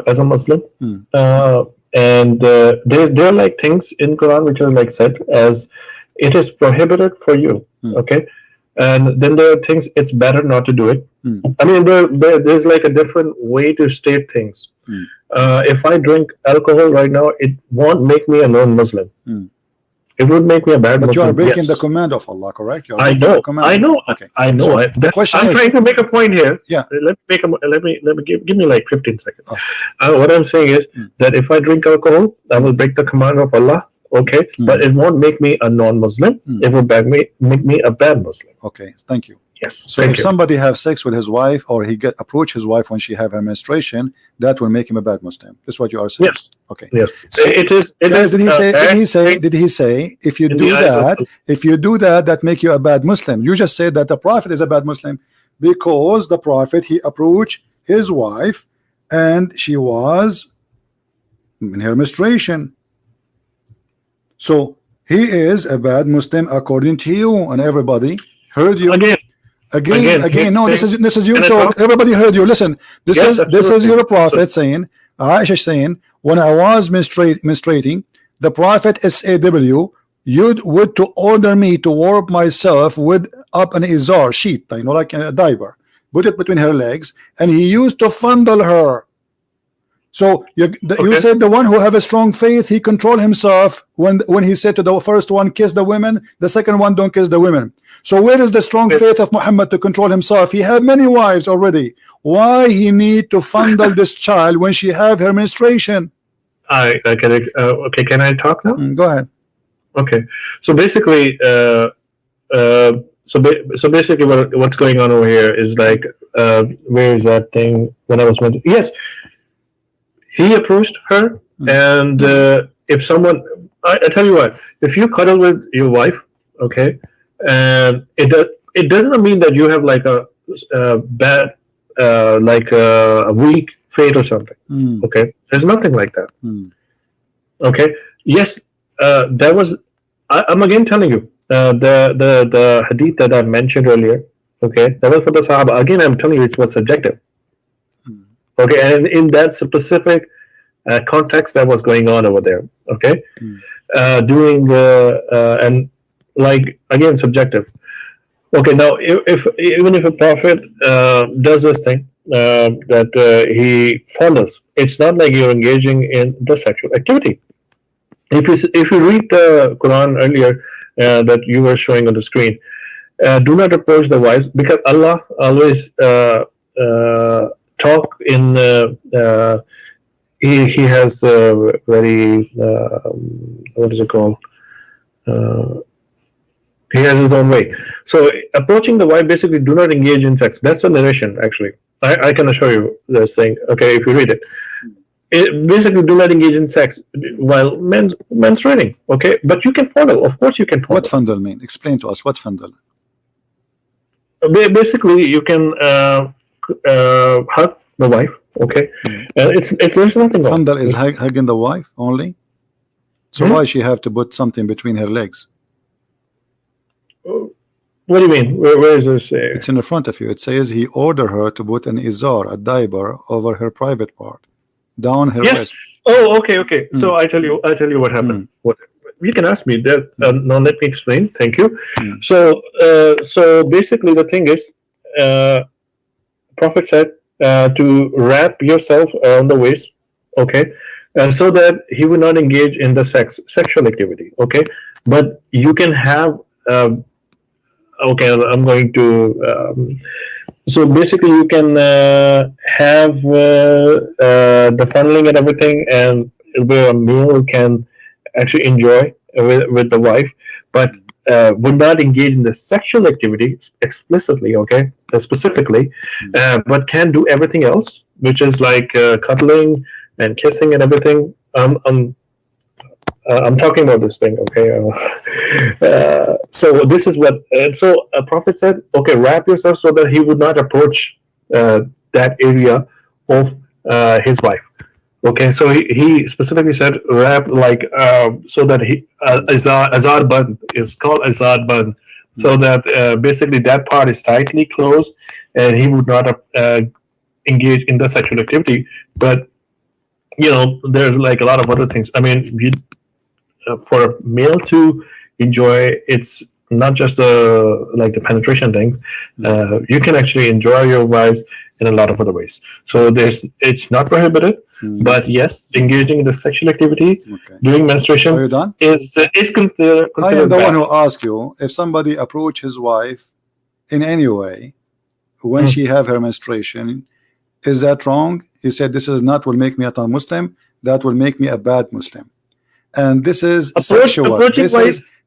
as a Muslim, and there are like things in Quran which are like said as it is prohibited for you, okay, and then there are things it's better not to do it. I mean, there's like a different way to state things. If I drink alcohol right now, it won't make me a non-Muslim. It would make me a bad Muslim. But you are breaking the command of Allah, correct? I know. Okay. I know. So I'm trying to make a point here. Yeah. Let me give me like 15 seconds. What I'm saying is that if I drink alcohol, I will break the command of Allah. Okay, but it won't make me a non-Muslim. It will make me a bad Muslim. Okay, thank you. Yes. So if somebody have sex with his wife, or he approach his wife when she have her menstruation, that will make him a bad Muslim. That's what you are saying. Yes. Okay. Yes. So it is. Did he say if you do that, that make you a bad Muslim? You just said that the Prophet is a bad Muslim because the Prophet he approached his wife and she was in her menstruation. So he is a bad Muslim according to you, and everybody heard you. Again. No, this is your talk. Everybody heard you. Listen, this is your Prophet saying, Aisha saying, when I was menstruating, the Prophet SAW would to order me to warp myself with up an izar sheet, like a diaper, put it between her legs, and he used to fondle her. So you said the one who have a strong faith, he control himself when he said to the first one, kiss the women, the second one, don't kiss the women. So where is the strong faith of Muhammad to control himself? He had many wives already. Why he need to fondle this child when she have her menstruation? Okay, can I talk now? Go ahead. Okay, so basically, basically, what's going on over here is like, where is that thing? When I was mentioning, yes, he approached her, and if someone, I tell you what, if you cuddle with your wife, okay, and it doesn't mean that you have like a bad, like a weak faith or something. Okay, there's nothing like that. Okay, yes, there was. I'm again telling you, the hadith that I mentioned earlier. Okay, that was for the Sahaba. Again, I'm telling you, it was subjective. Okay, and in that specific context that was going on over there. Okay, doing and like again subjective. Okay, now if even if a prophet does this thing that he follows, it's not like you're engaging in the sexual activity. If you read the Quran earlier that you were showing on the screen, do not approach the wives, because Allah always talk in he has a very what is it called? He has his own way. So approaching the wife, basically, do not engage in sex. That's the narration, actually. I can assure you this thing. Okay, if you read it, basically do not engage in sex while menstruating. Okay, but you can fondle. Of course, you can fondle. What fondle mean? Explain to us what fondle. Basically, you can hug the wife Okay, it's there's nothing wrong. Fondle is hugging the wife only. So why she have to put something between her legs? What do you mean? Where is this? It's in the front of you. It says he ordered her to put an izar, a diaper, over her private part, down her Yes. breast. Oh, okay. So I tell you what happened. What you can ask me that. Now let me explain. Thank you. So basically the thing is, Prophet said to wrap yourself around the waist, okay, so that he will not engage in the sexual activity, okay. But you can have. Okay, I'm going to. So basically, you can have the funneling and everything, and where a male can actually enjoy with the wife, but would not engage in the sexual activity explicitly, okay, specifically, but can do everything else, which is like cuddling and kissing and everything. I'm talking about this thing, okay? So this is what. So a prophet said, okay, wrap yourself so that he would not approach that area of his wife. Okay, so he specifically said wrap like so that he azar band is called azar band, so that basically that part is tightly closed and he would not engage in the sexual activity. But you know, there's like a lot of other things. I mean, for a male to enjoy, it's not just like the penetration thing. You can actually enjoy your wives in a lot of other ways. So it's not prohibited, but yes, engaging in the sexual activity during menstruation is considered. I am the one who asked you if somebody approach his wife in any way when she have her menstruation. Is that wrong? He said this is not will make me a Muslim. That will make me a bad Muslim. And this is sexual.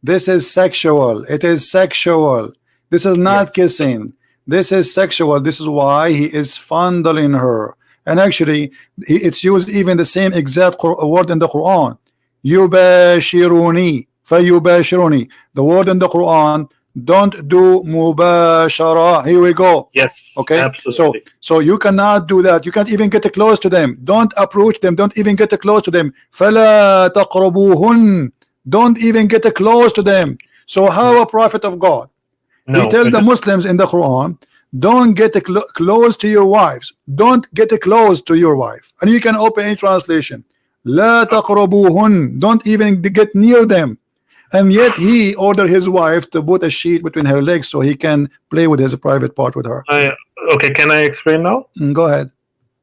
This is sexual. It is sexual. This is not kissing. This is sexual. This is why he is fondling her. And actually, it's used even the same exact word in the Quran. Yubashiruni, fayubashiruni. The word in the Quran. Don't do mubashara. Here we go. Yes. Okay. Absolutely. So you cannot do that. You can't even get close to them. Don't approach them. Don't even get close to them. فَلَا تَقْرَبُوهُنْ. Don't even get close to them. So how a prophet of God? He tells the Muslims in the Quran, don't get close to your wives. Don't get close to your wife. And you can open any translation. لَا تَقْرَبُوهُنْ. Don't even get near them. And yet he ordered his wife to put a sheet between her legs so he can play with his private part with her. Okay, can I explain now? Go ahead.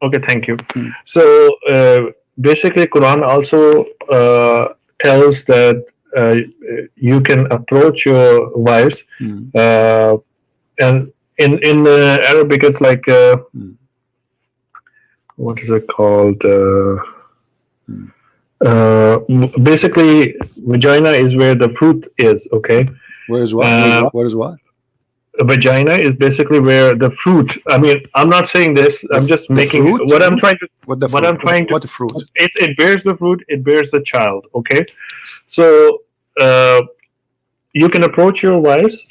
Okay, thank you. So basically, Quran also tells that you can approach your wives, and in Arabic it's like what is it called? Basically, vagina is where the fruit is. Okay. Where is what? Where is what? Vagina is basically where the fruit. I mean, I'm not saying this. I'm just making fruit? what I'm trying to. What the fruit? What I'm trying to. What the fruit? It bears the fruit. It bears the child. Okay. So you can approach your wives.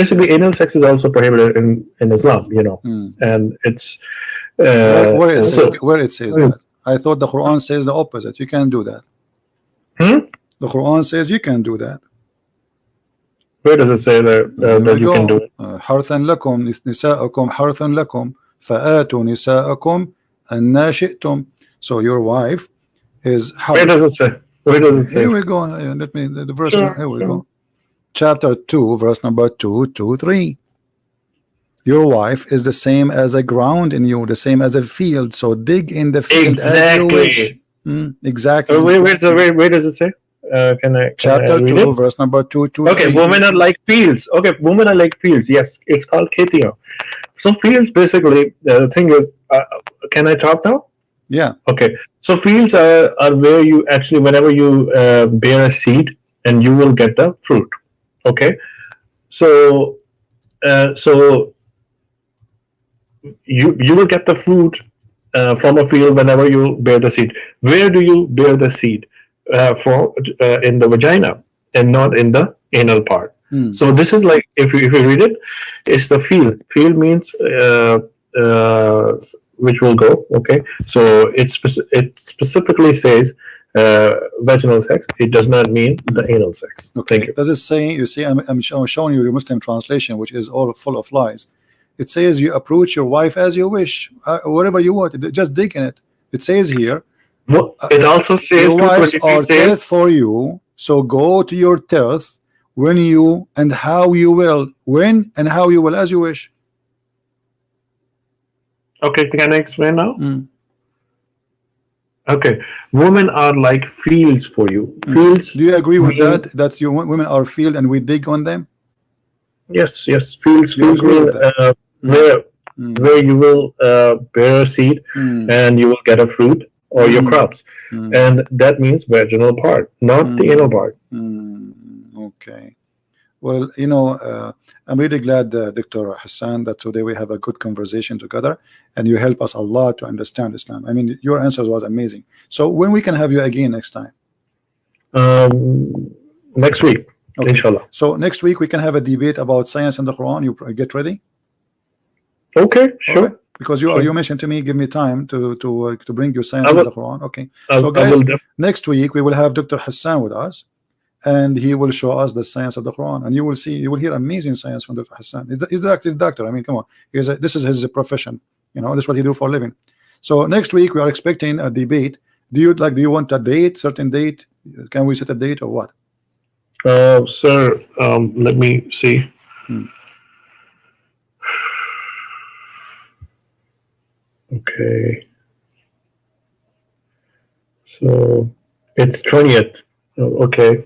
Basically, anal sex is also prohibited in Islam. You know, and it's where it says that. I thought the Quran says the opposite. You can't do that. The Quran says you can do that. Where does it say that you can do it? حرثا لكم نساءكم حرث لكم فآتوا نساءكم أن شئتم. So your wife is. Where does it say? Where does it say? Here we go. Let me the verse. Here we go. Chapter 2, verse number 223. Your wife is the same as a ground in you, the same as a field. So dig in the field as you wish. Exactly. Where does it say? Chapter 2, verse number 223. Okay, women are like fields. Okay, women are like fields. Yes, it's called ketia. So fields, basically, the thing is, can I talk now? Yeah. Okay. So fields are where you actually, whenever you bear a seed, and you will get the fruit. Okay. So you will get the fruit from a field whenever you bear the seed. Where do you bear the seed? In the vagina and not in the anal part. So this is like, if you read it, it's the field. Field means which will go. Okay, so it specifically says vaginal sex. It does not mean the anal sex. Okay. Thank you. Does it say? You see, I'm showing you your Muslim translation, which is all full of lies. It says you approach your wife as you wish, whatever you want. Just dig in it. It says here. Well, it also says your wives are says, death for you, so go to your death when you and how you will, when and how you will, as you wish. Okay, can I explain now? Mm. Okay, women are like fields for you. Fields. Do you agree with that? That your women are field and we dig on them? Yes, yes. Fields mean where you will bear a seed and you will get a fruit or your crops, and that means vaginal part, not the anal part. Okay. Well, you know, I'm really glad, Dr. Hassan, that today we have a good conversation together, and you help us a lot to understand Islam. I mean, your answers was amazing. So when we can have you again next time? Next week, okay. Inshallah. So next week we can have a debate about science and the Quran. You get ready? Okay, sure. Okay. Because you mentioned to me, give me time to bring you science and the Quran. Okay. So guys, next week we will have Dr. Hassan with us, and he will show us the science of the Quran, and you will see, you will hear amazing science from Dr. Hassan. He's the doctor. I mean, come on, this is his profession. You know, this is what he do for a living. So next week we are expecting a debate. Do you want a date, certain date? Can we set a date or what? Sir, let me see. Okay. So it's 20th. Okay.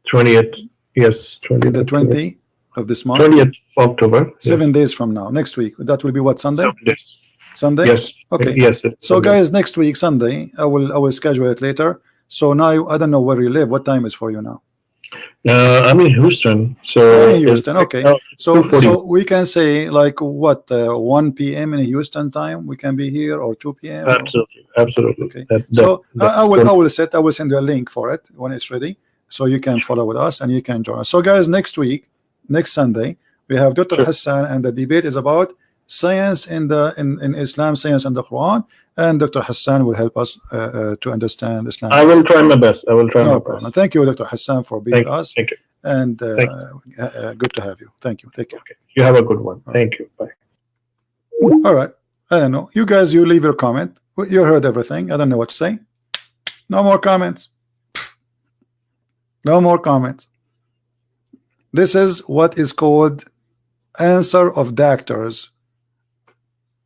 20th. Yes, 20th. The 20th of this month. 20th of October. 7 days from now. Next week. That will be what, Sunday? 7 days. Sunday? Yes. Okay. Yes. So Sunday. guys, next week, Sunday, I will schedule it later. So now I don't know where you live. What time is for you now? I'm in Houston. So in Houston, okay. So we can say like what 1 p.m. in Houston time we can be here, or 2 p.m. Absolutely, absolutely. Okay. I will send you a link for it when it's ready, so you can follow with us and you can join us. So guys, next week, next Sunday, we have Dr. Hassan, and the debate is about science in Islam, science and the Quran, and Dr. Hassan will help us to understand Islam. I will try my best. I will try my best. Thank you, Dr. Hassan, for being with us. Thank you. And good to have you. Thank you. Take care. Okay. You have a good one. Thank you. Bye. All right. I don't know. You guys, you leave your comment. You heard everything. I don't know what to say. No more comments. No more comments. This is what is called answer of doctors.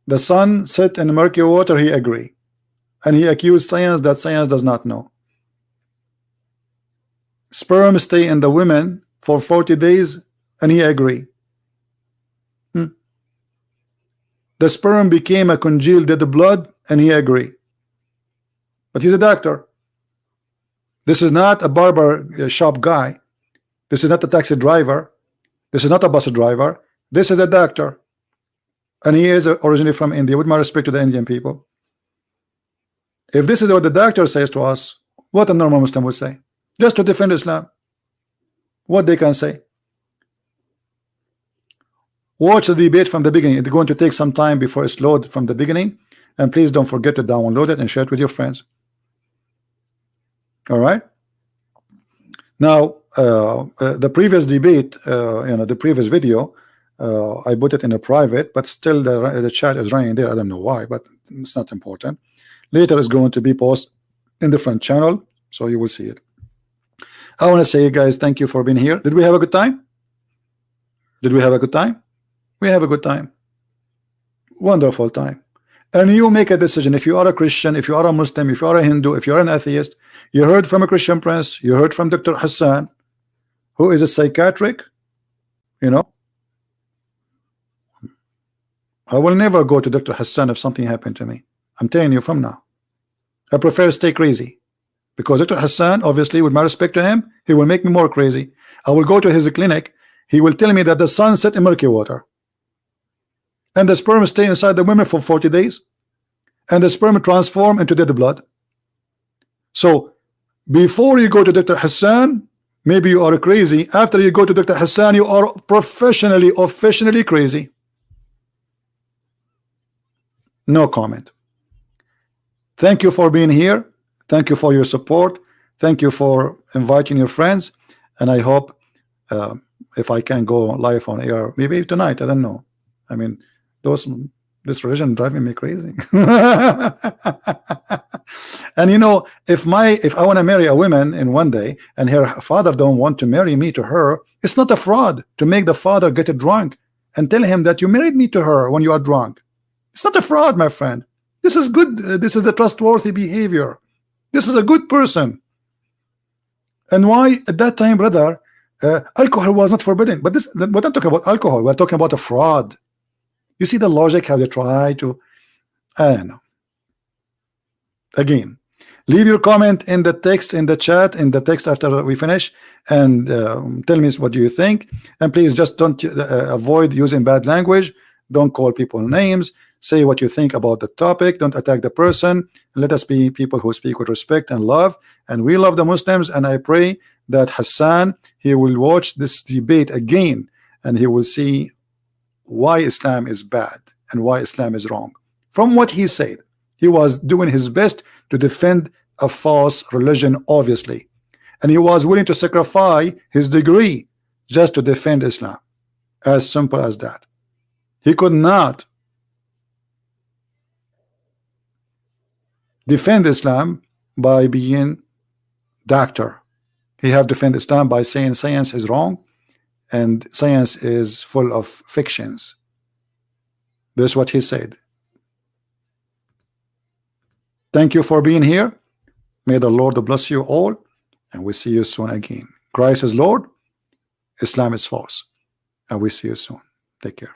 The sun set in murky water, he agree, and he accused science that science does not know. Sperm stay in the women for 40 days, and he agree. The sperm became a congealed dead blood, and he agree. But he's a doctor. This is not a barber shop guy. This is not a taxi driver. This is not a bus driver. This is a doctor. And he is originally from India, with my respect to the Indian people. If this is what the doctor says to us, what a normal Muslim would say, just to defend Islam, what they can say. Watch the debate from the beginning. It's going to take some time before it's loaded from the beginning, and please don't forget to download it and share it with your friends. All right. Now, the previous debate, the previous video, I put it in a private, but still the chat is running there. I don't know why, but it's not important. Later it's going to be posted in the front channel, so you will see it. I want to say, guys, thank you for being here. Did we have a good time? Did we have a good time? We have a good time. Wonderful time. And you make a decision. If you are a Christian, if you are a Muslim, if you are a Hindu, if you are an atheist, you heard from a Christian prince, you heard from Dr. Hassan, who is a psychiatric, I will never go to Dr. Hassan if something happened to me. I'm telling you from now. I prefer to stay crazy, because Dr. Hassan, obviously, with my respect to him, he will make me more crazy. I will go to his clinic. He will tell me that the sun set in murky water, and the sperm stay inside the women for 40 days, and the sperm transform into dead blood. So before you go to Dr. Hassan, maybe you are crazy. After you go to Dr. Hassan, you are professionally, officially crazy. No comment. Thank you for being here. Thank you for your support. Thank you for inviting your friends. And I hope if I can go live on air, maybe tonight, I don't know. I mean, this religion driving me crazy. And you know, if I want to marry a woman in one day and her father don't want to marry me to her, it's not a fraud to make the father get drunk and tell him that you married me to her when you are drunk. It's not a fraud, my friend. This is good. This is the trustworthy behavior. This is a good person. And why at that time, brother, alcohol was not forbidden? But this, we're not talking about alcohol. We're talking about a fraud. You see the logic, how they try to, I don't know. Again, leave your comment in the text, in the chat, in the text after we finish, and tell me what do you think. And please just don't avoid using bad language. Don't call people names. Say what you think about the topic. Don't attack the person. Let us be people who speak with respect and love. And we love the Muslims. And I pray that Hassan, he will watch this debate again, and he will see why Islam is bad and why Islam is wrong. From what he said, he was doing his best to defend a false religion, obviously, and he was willing to sacrifice his degree just to defend Islam. As simple as that. He could not defend Islam by being doctor. He have defend Islam by saying science is wrong and science is full of fictions. This is what he said. Thank you for being here. May the Lord bless you all, and we see you soon again. Christ is Lord, Islam is false, and we see you soon. Take care.